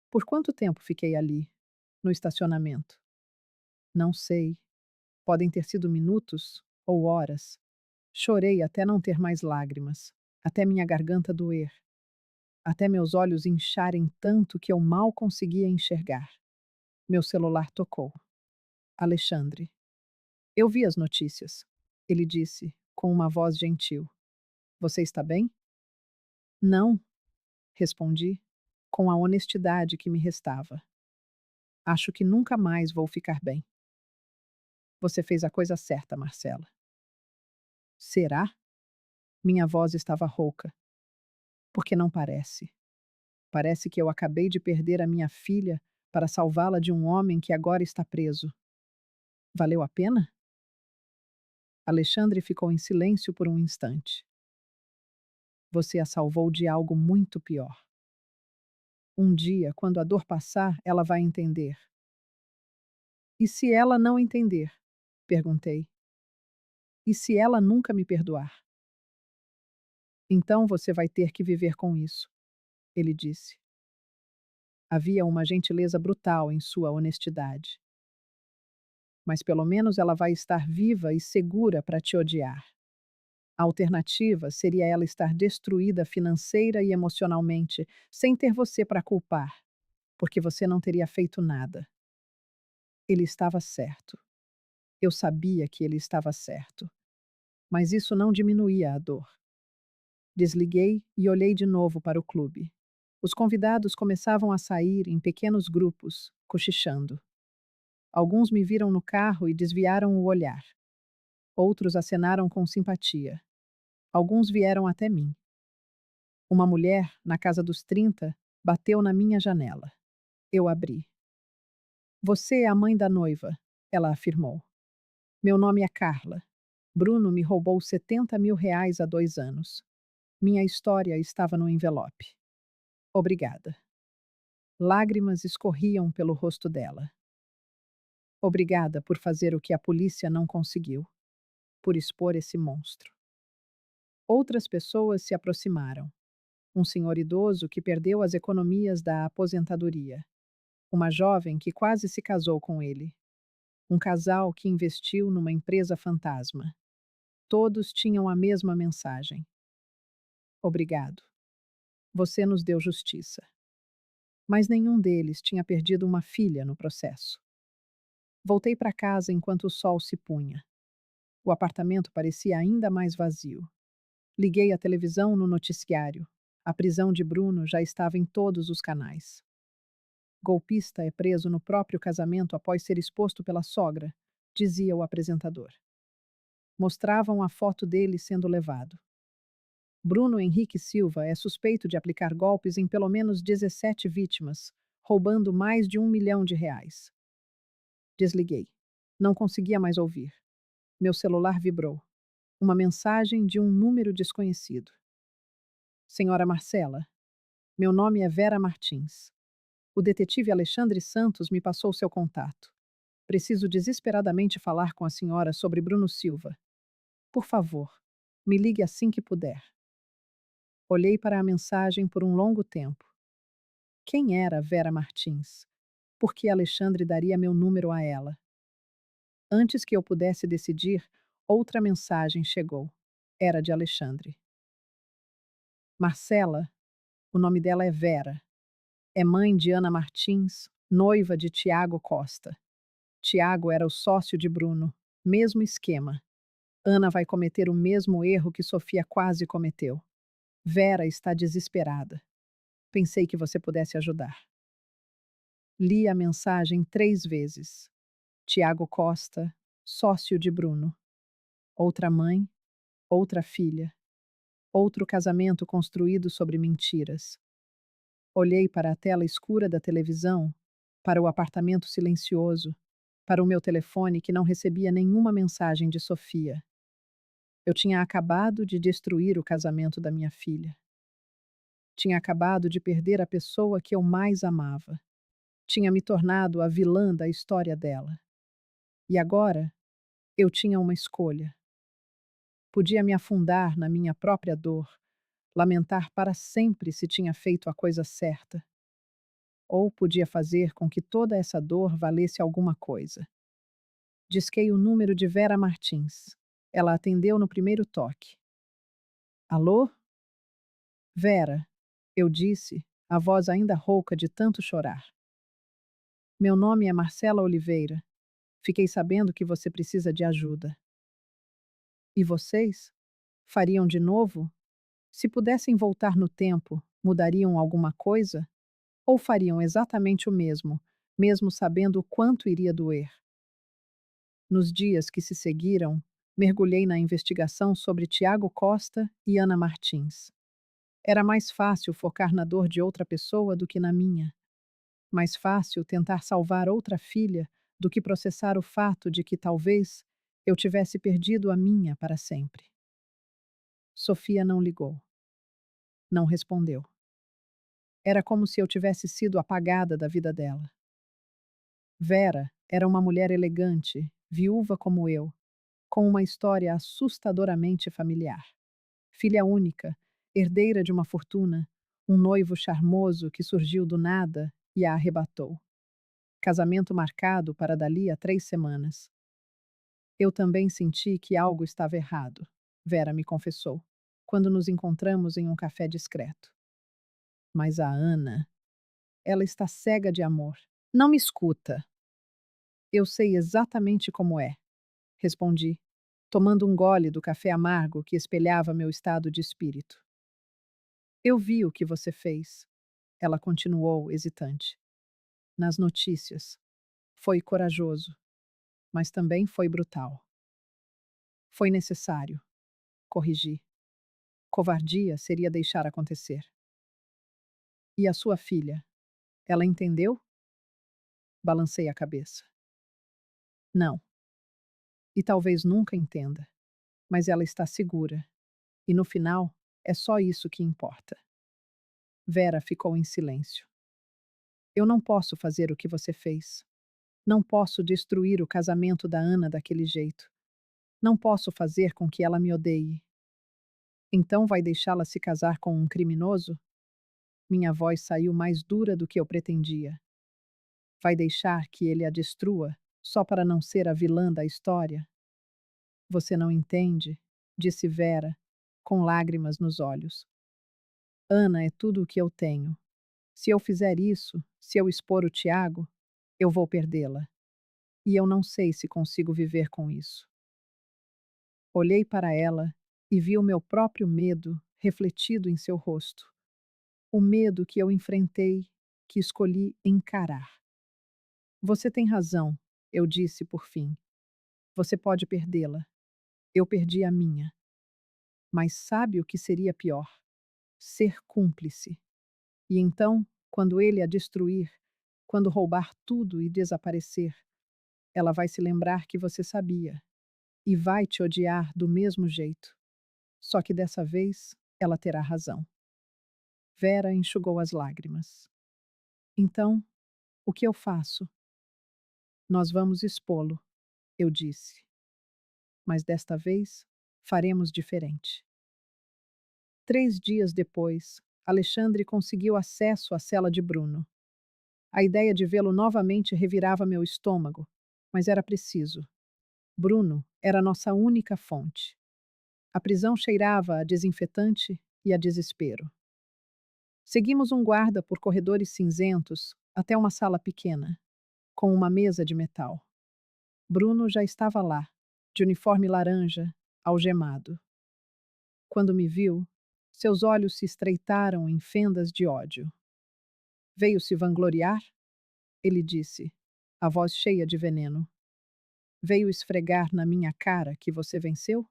S1: Por quanto tempo fiquei ali, no estacionamento? Não sei. Podem ter sido minutos ou horas. Chorei até não ter mais lágrimas, até minha garganta doer, até meus olhos incharem tanto que eu mal conseguia enxergar. Meu celular tocou. Alexandre. Eu vi as notícias. Ele disse, com uma voz gentil. Você está bem? Não, respondi, com a honestidade que me restava. Acho que nunca mais vou ficar bem. Você fez a coisa certa, Marcela. Será? Minha voz estava rouca. Porque não parece. Parece que eu acabei de perder a minha filha para salvá-la de um homem que agora está preso. Valeu a pena? Alexandre ficou em silêncio por um instante. Você a salvou de algo muito pior. Um dia, quando a dor passar, ela vai entender. E se ela não entender? Perguntei. E se ela nunca me perdoar? Então você vai ter que viver com isso, ele disse. Havia uma gentileza brutal em sua honestidade. Mas pelo menos ela vai estar viva e segura para te odiar. A alternativa seria ela estar destruída financeira e emocionalmente, sem ter você para culpar, porque você não teria feito nada. Ele estava certo. Eu sabia que ele estava certo. Mas isso não diminuía a dor. Desliguei e olhei de novo para o clube. Os convidados começavam a sair em pequenos grupos, cochichando. Alguns me viram no carro e desviaram o olhar. Outros acenaram com simpatia. Alguns vieram até mim. Uma mulher, na casa dos 30, bateu na minha janela. Eu abri. Você é a mãe da noiva, ela afirmou. Meu nome é Carla. Bruno me roubou R$ 70.000 há 2 anos. Minha história estava no envelope. Obrigada. Lágrimas escorriam pelo rosto dela. Obrigada por fazer o que a polícia não conseguiu, por expor esse monstro. Outras pessoas se aproximaram. Um senhor idoso que perdeu as economias da aposentadoria. Uma jovem que quase se casou com ele. Um casal que investiu numa empresa fantasma. Todos tinham a mesma mensagem. Obrigado. Você nos deu justiça. Mas nenhum deles tinha perdido uma filha no processo. Voltei para casa enquanto o sol se punha. O apartamento parecia ainda mais vazio. Liguei a televisão no noticiário. A prisão de Bruno já estava em todos os canais. Golpista é preso no próprio casamento após ser exposto pela sogra, dizia o apresentador. Mostravam a foto dele sendo levado. Bruno Henrique Silva é suspeito de aplicar golpes em pelo menos 17 vítimas, roubando mais de R$ 1 milhão. Desliguei. Não conseguia mais ouvir. Meu celular vibrou. Uma mensagem de um número desconhecido. Senhora Marcela, meu nome é Vera Martins. O detetive Alexandre Santos me passou seu contato. Preciso desesperadamente falar com a senhora sobre Bruno Silva. Por favor, me ligue assim que puder. Olhei para a mensagem por um longo tempo. Quem era Vera Martins? Por que Alexandre daria meu número a ela? Antes que eu pudesse decidir, outra mensagem chegou. Era de Alexandre. Marcela, o nome dela é Vera. É mãe de Ana Martins, noiva de Tiago Costa. Tiago era o sócio de Bruno. Mesmo esquema. Ana vai cometer o mesmo erro que Sofia quase cometeu. Vera está desesperada. Pensei que você pudesse ajudar. Li a mensagem 3 vezes. Tiago Costa, sócio de Bruno. Outra mãe, outra filha. Outro casamento construído sobre mentiras. Olhei para a tela escura da televisão, para o apartamento silencioso, para o meu telefone que não recebia nenhuma mensagem de Sofia. Eu tinha acabado de destruir o casamento da minha filha. Tinha acabado de perder a pessoa que eu mais amava. Tinha me tornado a vilã da história dela. E agora, eu tinha uma escolha. Podia me afundar na minha própria dor, lamentar para sempre se tinha feito a coisa certa. Ou podia fazer com que toda essa dor valesse alguma coisa. Disquei o número de Vera Martins. Ela atendeu no primeiro toque. Alô? Vera, eu disse, a voz ainda rouca de tanto chorar. Meu nome é Marcela Oliveira. Fiquei sabendo que você precisa de ajuda. E vocês? Fariam de novo? Se pudessem voltar no tempo, mudariam alguma coisa? Ou fariam exatamente o mesmo, mesmo sabendo o quanto iria doer? Nos dias que se seguiram, mergulhei na investigação sobre Tiago Costa e Ana Martins. Era mais fácil focar na dor de outra pessoa do que na minha. Mais fácil tentar salvar outra filha do que processar o fato de que talvez eu tivesse perdido a minha para sempre. Sofia não ligou. Não respondeu. Era como se eu tivesse sido apagada da vida dela. Vera era uma mulher elegante, viúva como eu, com uma história assustadoramente familiar. Filha única, herdeira de uma fortuna, um noivo charmoso que surgiu do nada e a arrebatou. Casamento marcado para dali a 3 semanas. Eu também senti que algo estava errado, Vera me confessou, quando nos encontramos em um café discreto. Mas a Ana, ela está cega de amor. Não me escuta. Eu sei exatamente como é, respondi, tomando um gole do café amargo que espelhava meu estado de espírito. Eu vi o que você fez, ela continuou, hesitante. Nas notícias. Foi corajoso, mas também foi brutal. Foi necessário, corrigi. Covardia seria deixar acontecer. E a sua filha? Ela entendeu? Balancei a cabeça. Não. E talvez nunca entenda. Mas ela está segura. E no final, é só isso que importa. Vera ficou em silêncio. Eu não posso fazer o que você fez. Não posso destruir o casamento da Ana daquele jeito. Não posso fazer com que ela me odeie. Então vai deixá-la se casar com um criminoso? Minha voz saiu mais dura do que eu pretendia. Vai deixar que ele a destrua, só para não ser a vilã da história? Você não entende, disse Vera, com lágrimas nos olhos. Ana é tudo o que eu tenho. Se eu fizer isso, se eu expor o Tiago, eu vou perdê-la. E eu não sei se consigo viver com isso. Olhei para ela e vi o meu próprio medo refletido em seu rosto. O medo que eu enfrentei, que escolhi encarar. Você tem razão, eu disse por fim. Você pode perdê-la. Eu perdi a minha. Mas sabe o que seria pior? Ser cúmplice. E então, quando ele a destruir, quando roubar tudo e desaparecer, ela vai se lembrar que você sabia e vai te odiar do mesmo jeito. Só que dessa vez ela terá razão. Vera enxugou as lágrimas. Então, o que eu faço? Nós vamos expô-lo, eu disse. Mas desta vez faremos diferente. 3 dias depois, Alexandre conseguiu acesso à cela de Bruno. A ideia de vê-lo novamente revirava meu estômago, mas era preciso. Bruno era nossa única fonte. A prisão cheirava a desinfetante e a desespero. Seguimos um guarda por corredores cinzentos até uma sala pequena, com uma mesa de metal. Bruno já estava lá, de uniforme laranja, algemado. Quando me viu, seus olhos se estreitaram em fendas de ódio. Veio se vangloriar? Ele disse, a voz cheia de veneno. Veio esfregar na minha cara que você venceu?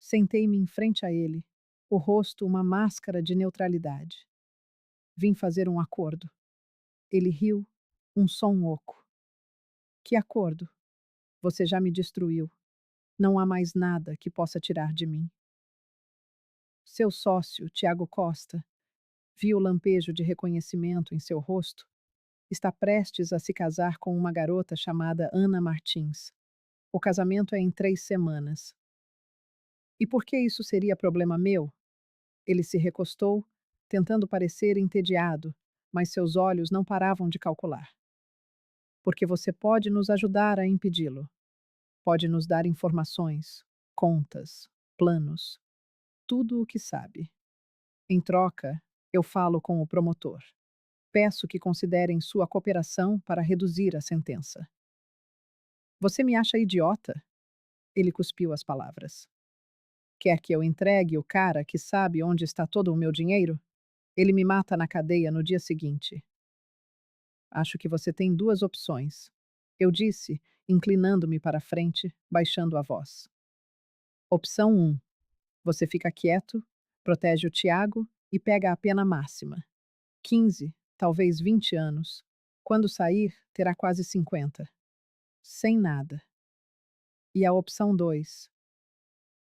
S1: Sentei-me em frente a ele, o rosto uma máscara de neutralidade. Vim fazer um acordo. Ele riu, um som oco. Que acordo? Você já me destruiu. Não há mais nada que possa tirar de mim. Seu sócio, Tiago Costa, viu o lampejo de reconhecimento em seu rosto. Está prestes a se casar com uma garota chamada Ana Martins. O casamento é em 3 semanas. E por que isso seria problema meu? Ele se recostou, tentando parecer entediado, mas seus olhos não paravam de calcular. Porque você pode nos ajudar a impedi-lo. Pode nos dar informações, contas, planos, tudo o que sabe. Em troca, eu falo com o promotor. Peço que considerem sua cooperação para reduzir a sentença. Você me acha idiota? Ele cuspiu as palavras. Quer que eu entregue o cara que sabe onde está todo o meu dinheiro? Ele me mata na cadeia no dia seguinte. Acho que você tem 2 opções. Eu disse, inclinando-me para a frente, baixando a voz. Opção 1. Você fica quieto, protege o Tiago e pega a pena máxima. 15, talvez 20 anos. Quando sair, terá quase 50. Sem nada. E a opção 2.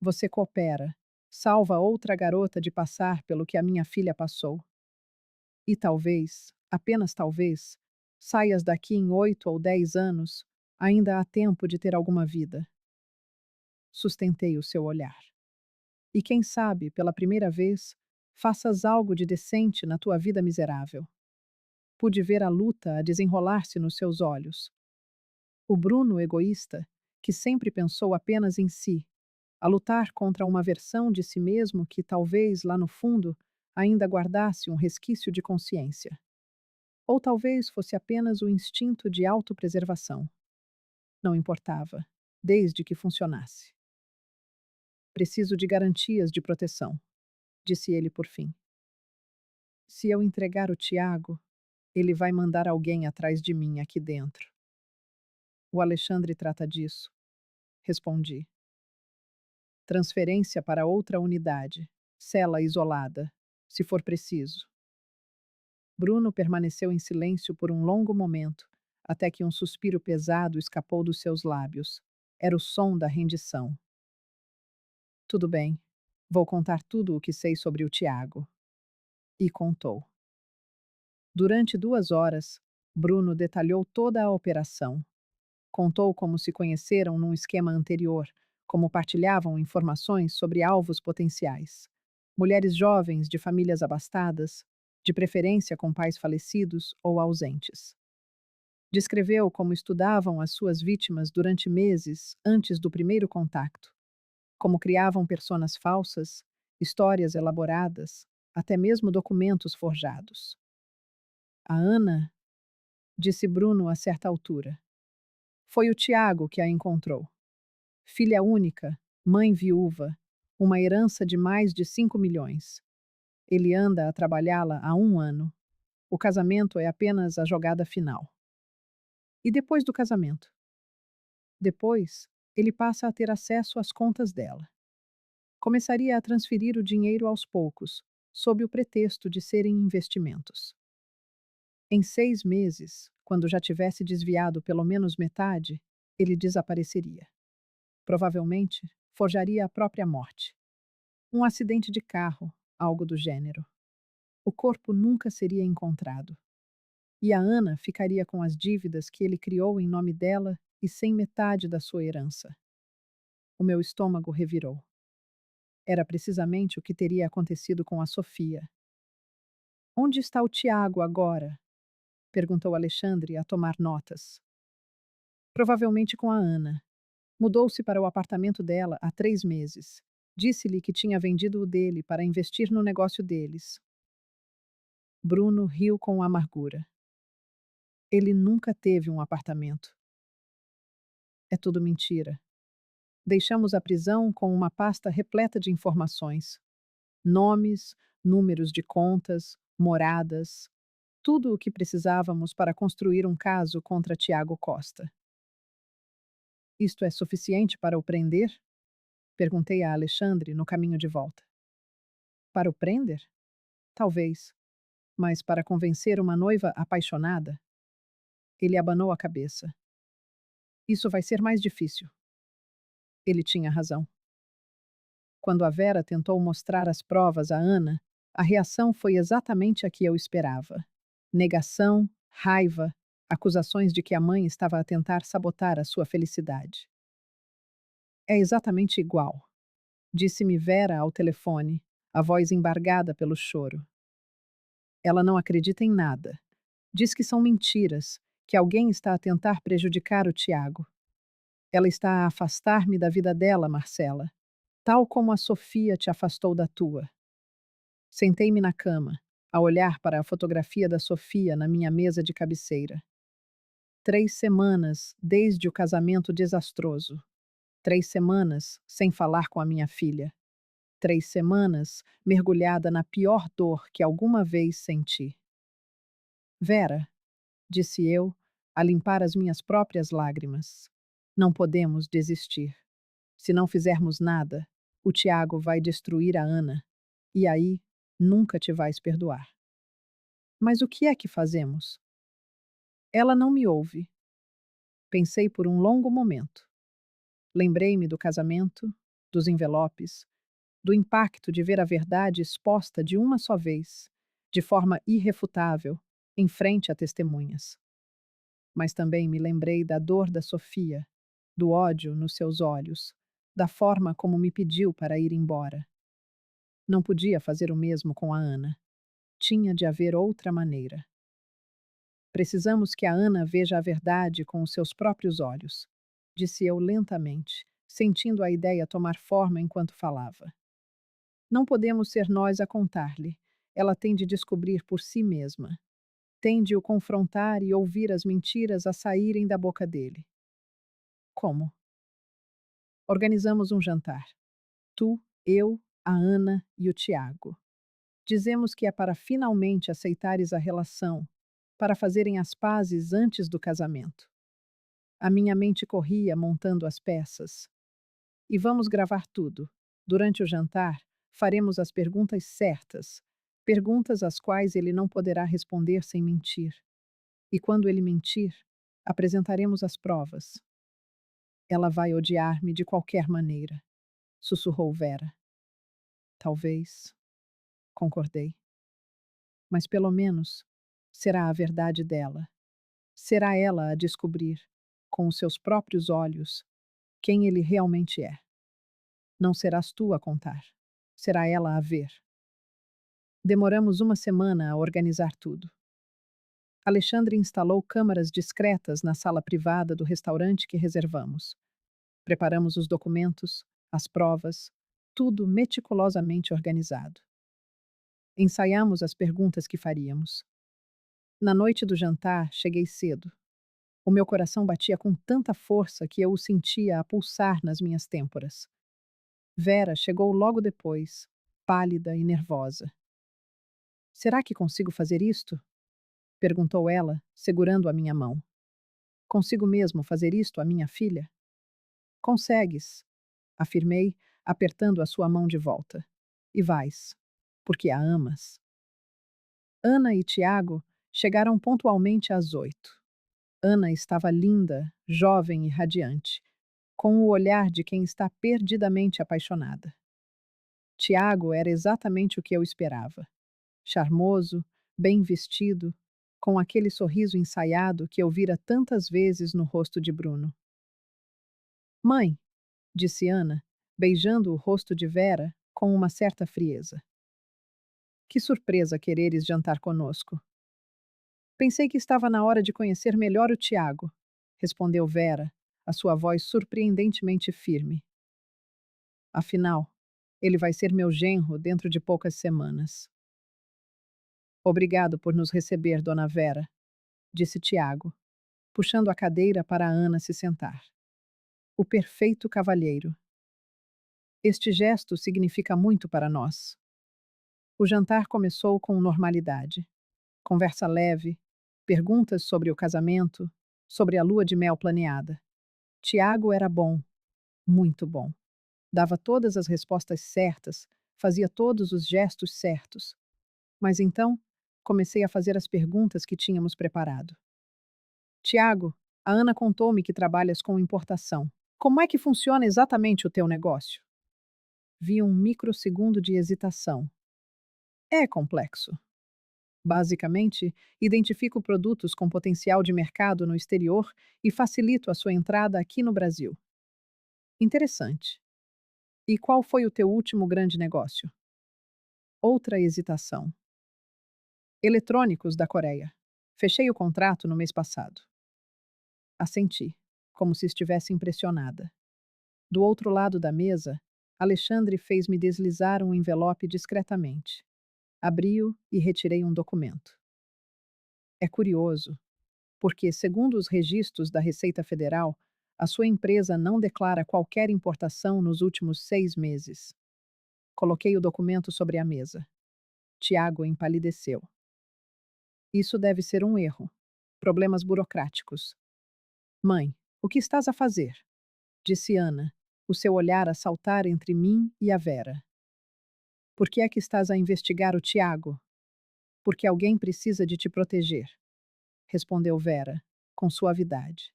S1: Você coopera, salva outra garota de passar pelo que a minha filha passou. E talvez, apenas talvez, saias daqui em 8 ou 10 anos, ainda há tempo de ter alguma vida. Sustentei o seu olhar. E quem sabe, pela primeira vez, faças algo de decente na tua vida miserável. Pude ver a luta a desenrolar-se nos seus olhos. O Bruno egoísta, que sempre pensou apenas em si, a lutar contra uma versão de si mesmo que talvez, lá no fundo, ainda guardasse um resquício de consciência. Ou talvez fosse apenas o instinto de autopreservação. Não importava, desde que funcionasse. Preciso de garantias de proteção, disse ele por fim. Se eu entregar o Tiago, ele vai mandar alguém atrás de mim aqui dentro. O Alexandre trata disso, respondi. Transferência para outra unidade, cela isolada, se for preciso. Bruno permaneceu em silêncio por um longo momento, até que um suspiro pesado escapou dos seus lábios. Era o som da rendição. Tudo bem. Vou contar tudo o que sei sobre o Tiago. E contou. Durante 2 horas, Bruno detalhou toda a operação. Contou como se conheceram num esquema anterior, como partilhavam informações sobre alvos potenciais. Mulheres jovens de famílias abastadas, de preferência com pais falecidos ou ausentes. Descreveu como estudavam as suas vítimas durante meses antes do primeiro contacto, como criavam personas falsas, histórias elaboradas, até mesmo documentos forjados. A Ana, disse Bruno a certa altura. Foi o Tiago que a encontrou. Filha única, mãe viúva, uma herança de mais de 5 milhões. Ele anda a trabalhá-la há 1 ano. O casamento é apenas a jogada final. E depois do casamento? Depois, ele passa a ter acesso às contas dela. Começaria a transferir o dinheiro aos poucos, sob o pretexto de serem investimentos. Em 6 meses, quando já tivesse desviado pelo menos metade, ele desapareceria. Provavelmente, forjaria a própria morte. Um acidente de carro, algo do gênero. O corpo nunca seria encontrado. E a Ana ficaria com as dívidas que ele criou em nome dela e sem metade da sua herança. O meu estômago revirou. Era precisamente o que teria acontecido com a Sofia. Onde está o Tiago agora? Perguntou Alexandre a tomar notas. Provavelmente com a Ana. Mudou-se para o apartamento dela há 3 meses. Disse-lhe que tinha vendido o dele para investir no negócio deles. Bruno riu com amargura. Ele nunca teve um apartamento. É tudo mentira. Deixamos a prisão com uma pasta repleta de informações. Nomes, números de contas, moradas, tudo o que precisávamos para construir um caso contra Tiago Costa. Isto é suficiente para o prender? Perguntei a Alexandre no caminho de volta. Para o prender? Talvez. Mas para convencer uma noiva apaixonada? Ele abanou a cabeça. Isso vai ser mais difícil. Ele tinha razão. Quando a Vera tentou mostrar as provas a Ana, a reação foi exatamente a que eu esperava. Negação, raiva, acusações de que a mãe estava a tentar sabotar a sua felicidade. É exatamente igual, disse-me Vera ao telefone, a voz embargada pelo choro. Ela não acredita em nada. Diz que são mentiras, que alguém está a tentar prejudicar o Tiago. Ela está a afastar-me da vida dela, Marcela, tal como a Sofia te afastou da tua. Sentei-me na cama, a olhar para a fotografia da Sofia na minha mesa de cabeceira. 3 semanas desde o casamento desastroso. 3 semanas sem falar com a minha filha. 3 semanas mergulhada na pior dor que alguma vez senti. Vera, disse eu, a limpar as minhas próprias lágrimas. Não podemos desistir. Se não fizermos nada, o Tiago vai destruir a Ana. E aí, nunca te vais perdoar. Mas o que é que fazemos? Ela não me ouve. Pensei por um longo momento. Lembrei-me do casamento, dos envelopes, do impacto de ver a verdade exposta de uma só vez, de forma irrefutável, em frente a testemunhas. Mas também me lembrei da dor da Sofia, do ódio nos seus olhos, da forma como me pediu para ir embora. Não podia fazer o mesmo com a Ana. Tinha de haver outra maneira. Precisamos que a Ana veja a verdade com os seus próprios olhos, disse eu lentamente, sentindo a ideia tomar forma enquanto falava. Não podemos ser nós a contar-lhe. Ela tem de descobrir por si mesma. Tem de o confrontar e ouvir as mentiras a saírem da boca dele. Como? Organizamos um jantar. Tu, eu, a Ana e o Tiago. Dizemos que é para finalmente aceitares a relação, para fazerem as pazes antes do casamento. A minha mente corria montando as peças. E vamos gravar tudo. Durante o jantar, Faremos as perguntas certas, perguntas às quais ele não poderá responder sem mentir. E quando ele mentir, apresentaremos as provas. Ela vai odiar-me de qualquer maneira, sussurrou Vera. Talvez, concordei. Mas pelo menos será a verdade dela. Será ela a descobrir, com os seus próprios olhos, quem ele realmente é. Não serás tu a contar. Será ela a ver. Demoramos uma semana a organizar tudo. Alexandre instalou câmaras discretas na sala privada do restaurante que reservamos. Preparamos os documentos, as provas, tudo meticulosamente organizado. Ensaiamos as perguntas que faríamos. Na noite do jantar, cheguei cedo. O meu coração batia com tanta força que eu o sentia a pulsar nas minhas têmporas. Vera chegou logo depois, pálida e nervosa. Será que consigo fazer isto? Perguntou ela, segurando a minha mão. Consigo mesmo fazer isto à minha filha? Consegues, afirmei, apertando a sua mão de volta. E vais, porque a amas. Ana e Tiago chegaram pontualmente às 8. Ana estava linda, jovem e radiante, com o olhar de quem está perdidamente apaixonada. Tiago era exatamente o que eu esperava. Charmoso, bem vestido, com aquele sorriso ensaiado que eu vira tantas vezes no rosto de Bruno. Mãe, disse Ana, beijando o rosto de Vera com uma certa frieza. Que surpresa quereres jantar conosco. Pensei que estava na hora de conhecer melhor o Tiago, respondeu Vera, a sua voz surpreendentemente firme. Afinal, ele vai ser meu genro dentro de poucas semanas. Obrigado por nos receber, Dona Vera, disse Tiago, puxando a cadeira para a Ana se sentar. O perfeito cavalheiro. Este gesto significa muito para nós. O jantar começou com normalidade. Conversa leve, perguntas sobre o casamento, sobre a lua de mel planeada. Tiago era bom, muito bom. Dava todas as respostas certas, fazia todos os gestos certos. Mas então, comecei a fazer as perguntas que tínhamos preparado. Tiago, a Ana contou-me que trabalhas com importação. Como é que funciona exatamente o teu negócio? Vi um microsegundo de hesitação. É complexo. Basicamente, identifico produtos com potencial de mercado no exterior e facilito a sua entrada aqui no Brasil. Interessante. E qual foi o teu último grande negócio? Outra hesitação. Eletrônicos da Coreia. Fechei o contrato no mês passado. Assenti, como se estivesse impressionada. Do outro lado da mesa, Alexandre fez-me deslizar um envelope discretamente. Abri-o e retirei um documento. É curioso, porque, segundo os registros da Receita Federal, a sua empresa não declara qualquer importação nos últimos 6 meses. Coloquei o documento sobre a mesa. Tiago empalideceu. Isso deve ser um erro. Problemas burocráticos. Mãe, o que estás a fazer? Disse Ana, o seu olhar a saltar entre mim e a Vera. Por que é que estás a investigar o Tiago? Porque alguém precisa de te proteger, respondeu Vera, com suavidade.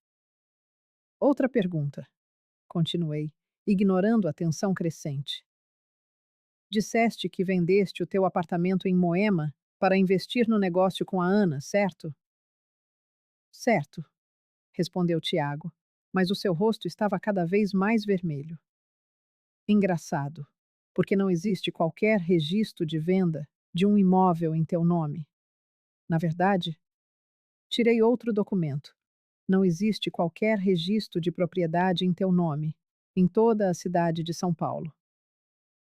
S1: Outra pergunta, continuei, ignorando a tensão crescente. Disseste que vendeste o teu apartamento em Moema para investir no negócio com a Ana, certo? Certo, respondeu Tiago, mas o seu rosto estava cada vez mais vermelho. Engraçado, porque não existe qualquer registro de venda de um imóvel em teu nome. Na verdade, tirei outro documento. Não existe qualquer registro de propriedade em teu nome, em toda a cidade de São Paulo.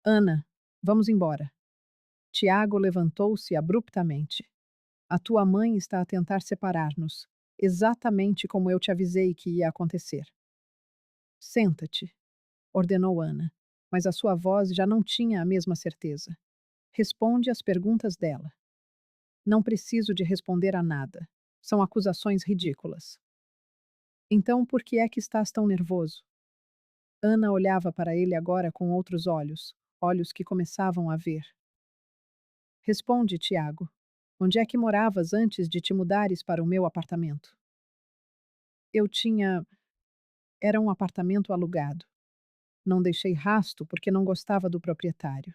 S1: Ana, vamos embora. Tiago levantou-se abruptamente. A tua mãe está a tentar separar-nos, exatamente como eu te avisei que ia acontecer. Senta-te, ordenou Ana, mas a sua voz já não tinha a mesma certeza. Responde às perguntas dela. Não preciso de responder a nada. São acusações ridículas. Então, por que é que estás tão nervoso? Ana olhava para ele agora com outros olhos, olhos que começavam a ver. Responde, Tiago. Onde é que moravas antes de te mudares para o meu apartamento? Eu tinha. Era um apartamento alugado. Não deixei rasto porque não gostava do proprietário.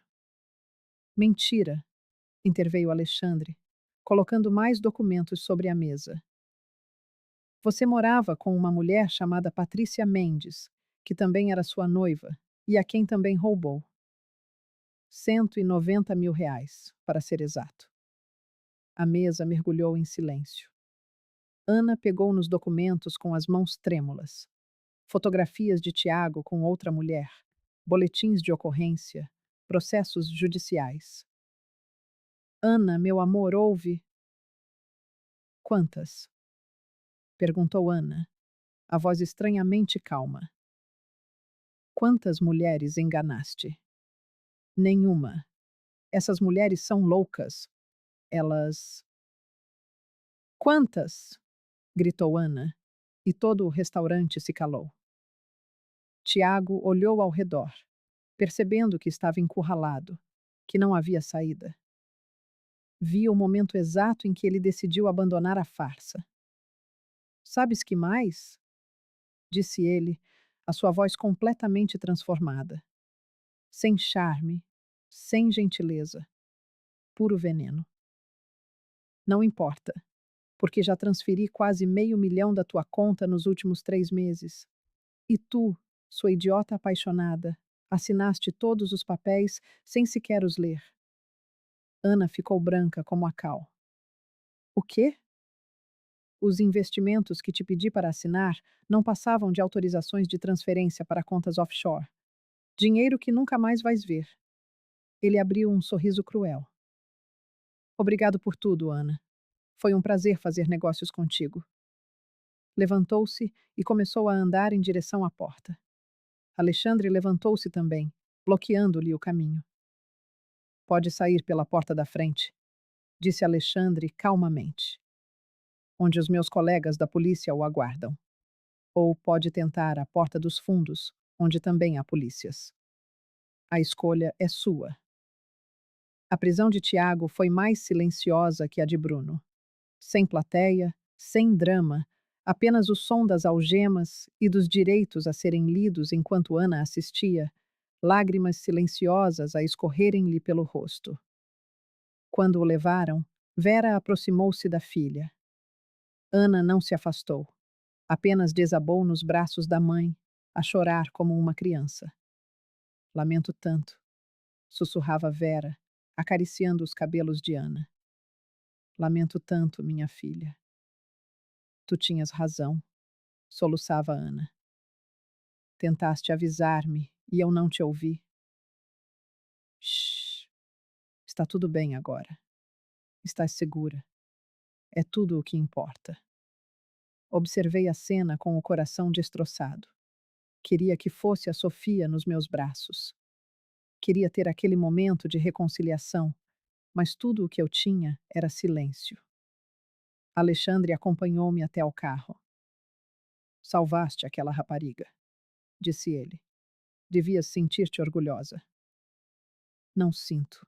S1: Mentira, interveio Alexandre, colocando mais documentos sobre a mesa. Você morava com uma mulher chamada Patrícia Mendes, que também era sua noiva, e a quem também roubou. 190 mil reais, para ser exato. A mesa mergulhou em silêncio. Ana pegou nos documentos com as mãos trêmulas. Fotografias de Tiago com outra mulher, boletins de ocorrência, processos judiciais. Ana, meu amor, ouve. Quantas? Perguntou Ana, a voz estranhamente calma. Quantas mulheres enganaste? Nenhuma. Essas mulheres são loucas. Elas. Quantas? Gritou Ana, e todo o restaurante se calou. Tiago olhou ao redor, percebendo que estava encurralado, que não havia saída. Via o momento exato em que ele decidiu abandonar a farsa. Sabes que mais? Disse ele, a sua voz completamente transformada. Sem charme, sem gentileza, puro veneno. Não importa, porque já transferi quase R$ 500.000 da tua conta nos últimos 3 meses. E tu, sua idiota apaixonada, assinaste todos os papéis sem sequer os ler. Ana ficou branca como a cal. O quê? Os investimentos que te pedi para assinar não passavam de autorizações de transferência para contas offshore. Dinheiro que nunca mais vais ver. Ele abriu um sorriso cruel. Obrigado por tudo, Ana. Foi um prazer fazer negócios contigo. Levantou-se e começou a andar em direção à porta. Alexandre levantou-se também, bloqueando-lhe o caminho. Pode sair pela porta da frente, disse Alexandre calmamente, onde os meus colegas da polícia o aguardam. Ou pode tentar a porta dos fundos, onde também há polícias. A escolha é sua. A prisão de Tiago foi mais silenciosa que a de Bruno. Sem plateia, sem drama, apenas o som das algemas e dos direitos a serem lidos enquanto Ana assistia, lágrimas silenciosas a escorrerem-lhe pelo rosto. Quando o levaram, Vera aproximou-se da filha. Ana não se afastou. Apenas desabou nos braços da mãe, a chorar como uma criança. Lamento tanto, sussurrava Vera, acariciando os cabelos de Ana. Lamento tanto, minha filha. Tu tinhas razão, soluçava Ana. Tentaste avisar-me e eu não te ouvi. Shhh. Está tudo bem agora. Estás segura. É tudo o que importa. Observei a cena com o coração destroçado. Queria que fosse a Sofia nos meus braços. Queria ter aquele momento de reconciliação, mas tudo o que eu tinha era silêncio. Alexandre acompanhou-me até ao carro. Salvaste aquela rapariga, disse ele. Devias sentir-te orgulhosa. Não sinto,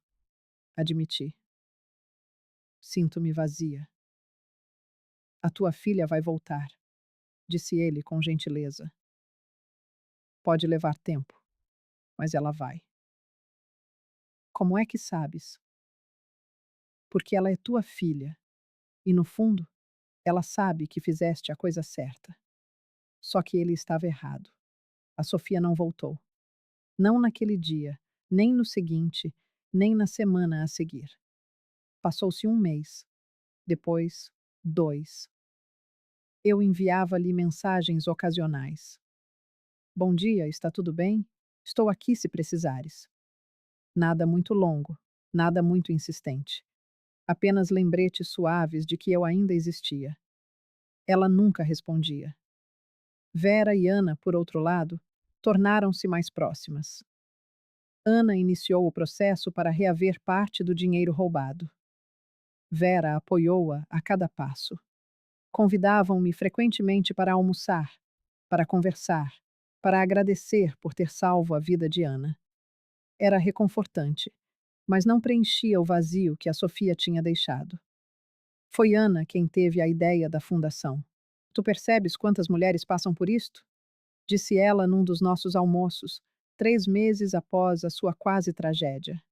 S1: admiti. Sinto-me vazia. A tua filha vai voltar, disse ele com gentileza. Pode levar tempo, mas ela vai. Como é que sabes? Porque ela é tua filha, e no fundo, ela sabe que fizeste a coisa certa. Só que ele estava errado. A Sofia não voltou. Não naquele dia, nem no seguinte, nem na semana a seguir. Passou-se 1 mês. Depois, 2. Eu enviava-lhe mensagens ocasionais. Bom dia, está tudo bem? Estou aqui se precisares. Nada muito longo, nada muito insistente. Apenas lembretes suaves de que eu ainda existia. Ela nunca respondia. Vera e Ana, por outro lado, tornaram-se mais próximas. Ana iniciou o processo para reaver parte do dinheiro roubado. Vera apoiou-a a cada passo. Convidavam-me frequentemente para almoçar, para conversar, para agradecer por ter salvo a vida de Ana. Era reconfortante, mas não preenchia o vazio que a Sofia tinha deixado. Foi Ana quem teve a ideia da fundação. Tu percebes quantas mulheres passam por isto? Disse ela num dos nossos almoços, 3 meses após a sua quase tragédia.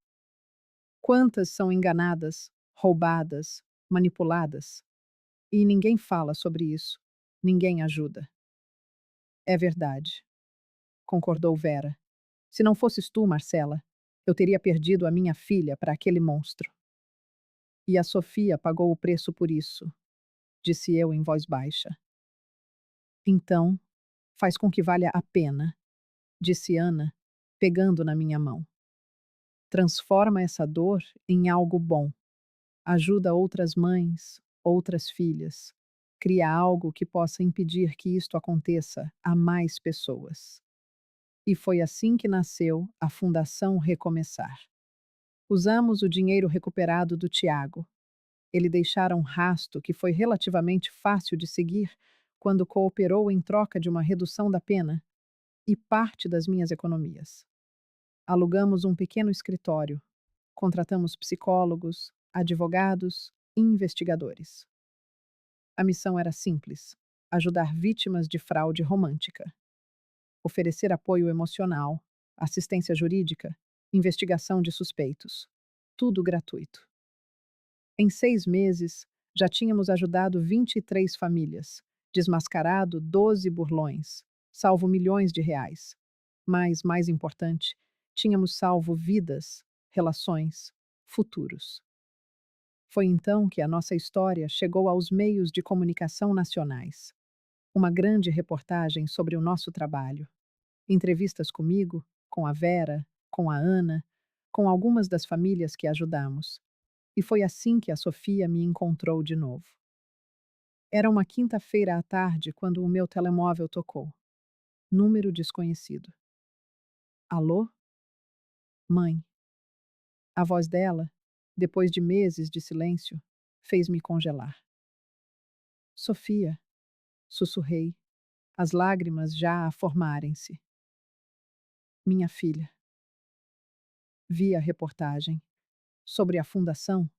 S1: Quantas são enganadas, roubadas, manipuladas? E ninguém fala sobre isso. Ninguém ajuda. É verdade, concordou Vera. Se não fosses tu, Marcela, eu teria perdido a minha filha para aquele monstro. E a Sofia pagou o preço por isso, disse eu em voz baixa. Então, faz com que valha a pena, disse Ana, pegando na minha mão. Transforma essa dor em algo bom. Ajuda outras mães, outras filhas. Cria algo que possa impedir que isto aconteça a mais pessoas. E foi assim que nasceu a Fundação Recomeçar. Usamos o dinheiro recuperado do Tiago. Ele deixara um rasto que foi relativamente fácil de seguir quando cooperou em troca de uma redução da pena e parte das minhas economias. Alugamos um pequeno escritório, contratamos psicólogos, advogados e investigadores. A missão era simples: ajudar vítimas de fraude romântica, oferecer apoio emocional, assistência jurídica, investigação de suspeitos. Tudo gratuito. Em 6 meses, já tínhamos ajudado 23 famílias, desmascarado 12 burlões, salvo milhões de reais. Mas, mais importante, tínhamos salvo vidas, relações, futuros. Foi então que a nossa história chegou aos meios de comunicação nacionais. Uma grande reportagem sobre o nosso trabalho. Entrevistas comigo, com a Vera, com a Ana, com algumas das famílias que ajudamos. E foi assim que a Sofia me encontrou de novo. Era uma quinta-feira à tarde quando o meu telemóvel tocou. Número desconhecido. Alô? Mãe. A voz dela, depois de meses de silêncio, fez-me congelar. Sofia, sussurrei, as lágrimas já a formarem-se. Minha filha. Vi a reportagem sobre a fundação,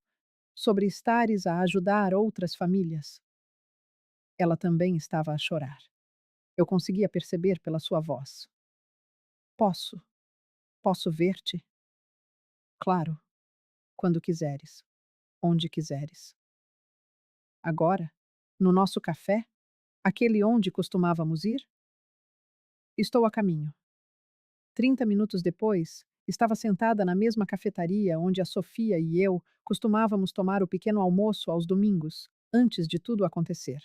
S1: sobre estares a ajudar outras famílias. Ela também estava a chorar. Eu conseguia perceber pela sua voz. Posso? Posso ver-te? Claro, quando quiseres, onde quiseres. Agora? No nosso café? Aquele onde costumávamos ir? Estou a caminho. 30 minutos depois, estava sentada na mesma cafetaria onde a Sofia e eu costumávamos tomar o pequeno almoço aos domingos, antes de tudo acontecer.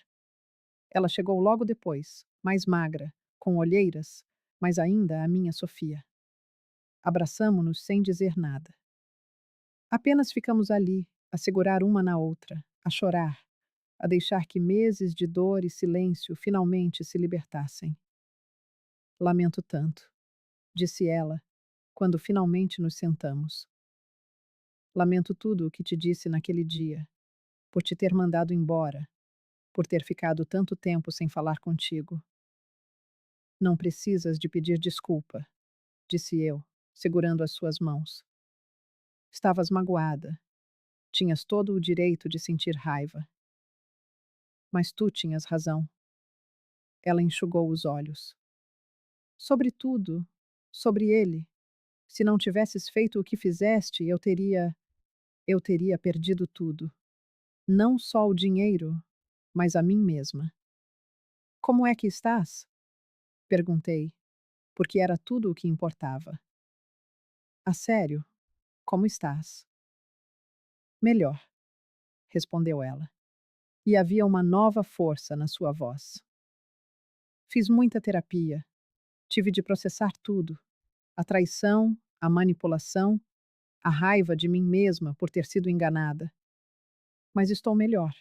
S1: Ela chegou logo depois, mais magra, com olheiras, mas ainda a minha Sofia. Abraçamo-nos sem dizer nada. Apenas ficamos ali, a segurar uma na outra, a chorar, a deixar que meses de dor e silêncio finalmente se libertassem. Lamento tanto, disse ela, quando finalmente nos sentamos. Lamento tudo o que te disse naquele dia, por te ter mandado embora, por ter ficado tanto tempo sem falar contigo. Não precisas de pedir desculpa, disse eu, segurando as suas mãos. Estavas magoada. Tinhas todo o direito de sentir raiva. Mas tu tinhas razão. Ela enxugou os olhos. Sobretudo, sobre ele. Se não tivesses feito o que fizeste, eu teria perdido tudo. Não só o dinheiro, mas a mim mesma. Como é que estás? Perguntei, porque era tudo o que importava. A sério, como estás? Melhor, respondeu ela. E havia uma nova força na sua voz. Fiz muita terapia. Tive de processar tudo: a traição, a manipulação, a raiva de mim mesma por ter sido enganada. Mas estou melhor.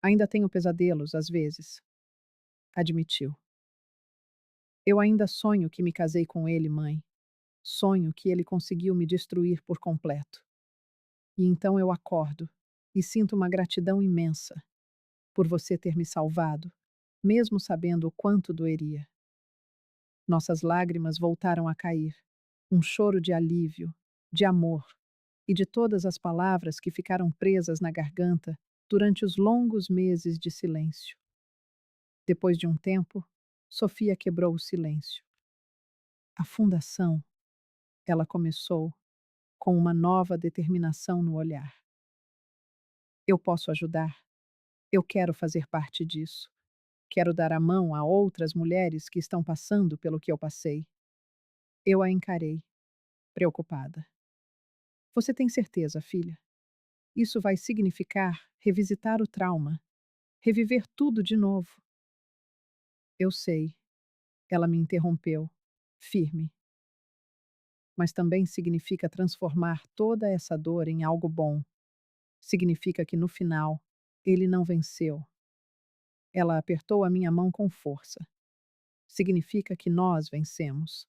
S1: Ainda tenho pesadelos, às vezes, admitiu. Eu ainda sonho que me casei com ele, mãe. Sonho que ele conseguiu me destruir por completo. E então eu acordo e sinto uma gratidão imensa por você ter me salvado, mesmo sabendo o quanto doeria. Nossas lágrimas voltaram a cair, um choro de alívio, de amor e de todas as palavras que ficaram presas na garganta durante os longos meses de silêncio. Depois de um tempo, Sofia quebrou o silêncio. A fundação, ela começou com uma nova determinação no olhar. Eu posso ajudar. Eu quero fazer parte disso. Quero dar a mão a outras mulheres que estão passando pelo que eu passei. Eu a encarei, preocupada. Você tem certeza, filha? Isso vai significar revisitar o trauma, reviver tudo de novo. Eu sei, ela me interrompeu, firme. Mas também significa transformar toda essa dor em algo bom. Significa que no final, ele não venceu. Ela apertou a minha mão com força. Significa que nós vencemos.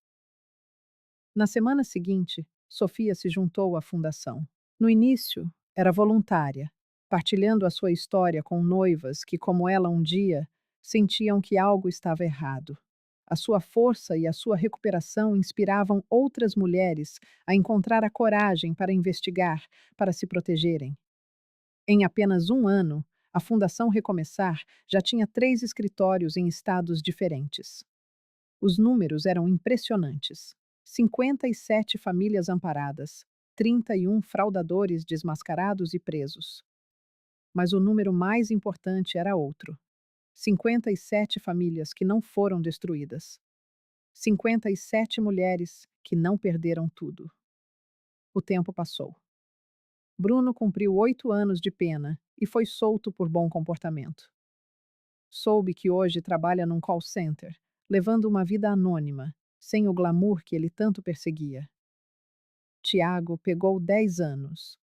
S1: Na semana seguinte, Sofia se juntou à fundação. No início, era voluntária, partilhando a sua história com noivas que, como ela um dia, sentiam que algo estava errado. A sua força e a sua recuperação inspiravam outras mulheres a encontrar a coragem para investigar, para se protegerem. Em apenas um ano, a Fundação Recomeçar já tinha 3 escritórios em estados diferentes. Os números eram impressionantes: 57 famílias amparadas, 31 fraudadores desmascarados e presos. Mas o número mais importante era outro: 57 famílias que não foram destruídas. 57 mulheres que não perderam tudo. O tempo passou. Bruno cumpriu 8 anos de pena e foi solto por bom comportamento. Soube que hoje trabalha num call center, levando uma vida anônima, sem o glamour que ele tanto perseguia. Tiago pegou 10 anos.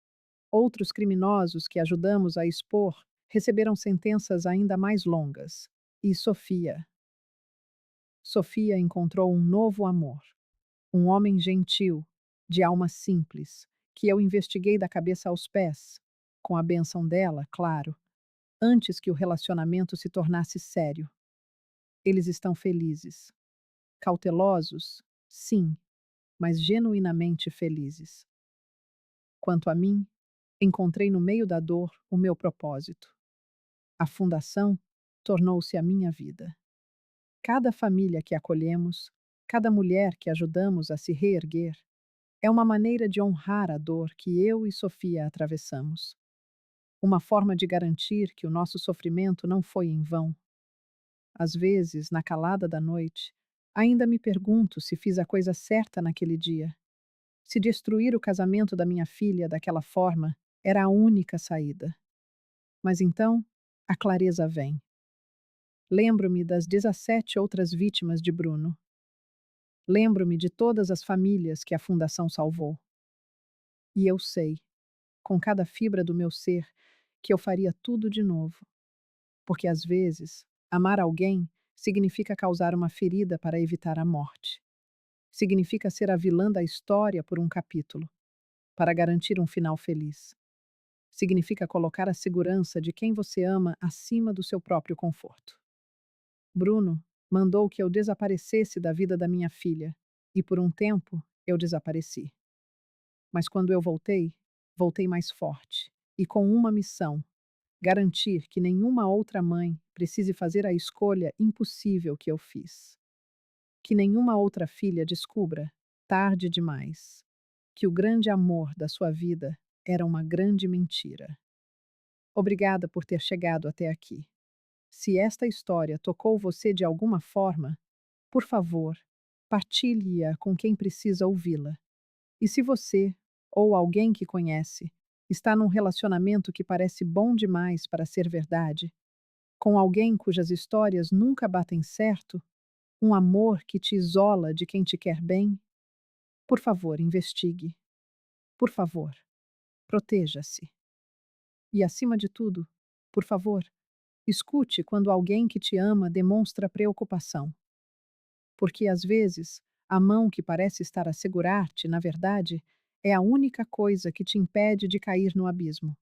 S1: Outros criminosos que ajudamos a expor receberam sentenças ainda mais longas. E Sofia? Sofia encontrou um novo amor. Um homem gentil, de alma simples, que eu investiguei da cabeça aos pés, com a bênção dela, claro, antes que o relacionamento se tornasse sério. Eles estão felizes. Cautelosos? Sim, mas genuinamente felizes. Quanto a mim, encontrei no meio da dor o meu propósito. A fundação tornou-se a minha vida. Cada família que acolhemos, cada mulher que ajudamos a se reerguer, é uma maneira de honrar a dor que eu e Sofia atravessamos. Uma forma de garantir que o nosso sofrimento não foi em vão. Às vezes, na calada da noite, ainda me pergunto se fiz a coisa certa naquele dia. Se destruir o casamento da minha filha daquela forma era a única saída. Mas então, a clareza vem. Lembro-me das 17 outras vítimas de Bruno. Lembro-me de todas as famílias que a Fundação salvou. E eu sei, com cada fibra do meu ser, que eu faria tudo de novo. Porque às vezes, amar alguém significa causar uma ferida para evitar a morte. Significa ser a vilã da história por um capítulo, para garantir um final feliz. Significa colocar a segurança de quem você ama acima do seu próprio conforto. Bruno mandou que eu desaparecesse da vida da minha filha, e por um tempo eu desapareci. Mas quando eu voltei, voltei mais forte e com uma missão: garantir que nenhuma outra mãe precise fazer a escolha impossível que eu fiz. Que nenhuma outra filha descubra, tarde demais, que o grande amor da sua vida era uma grande mentira. Obrigada por ter chegado até aqui. Se esta história tocou você de alguma forma, por favor, partilhe-a com quem precisa ouvi-la. E se você, ou alguém que conhece, está num relacionamento que parece bom demais para ser verdade, com alguém cujas histórias nunca batem certo, um amor que te isola de quem te quer bem, por favor, investigue. Por favor, proteja-se. E, acima de tudo, por favor, escute quando alguém que te ama demonstra preocupação. Porque, às vezes, a mão que parece estar a segurar-te, na verdade, é a única coisa que te impede de cair no abismo.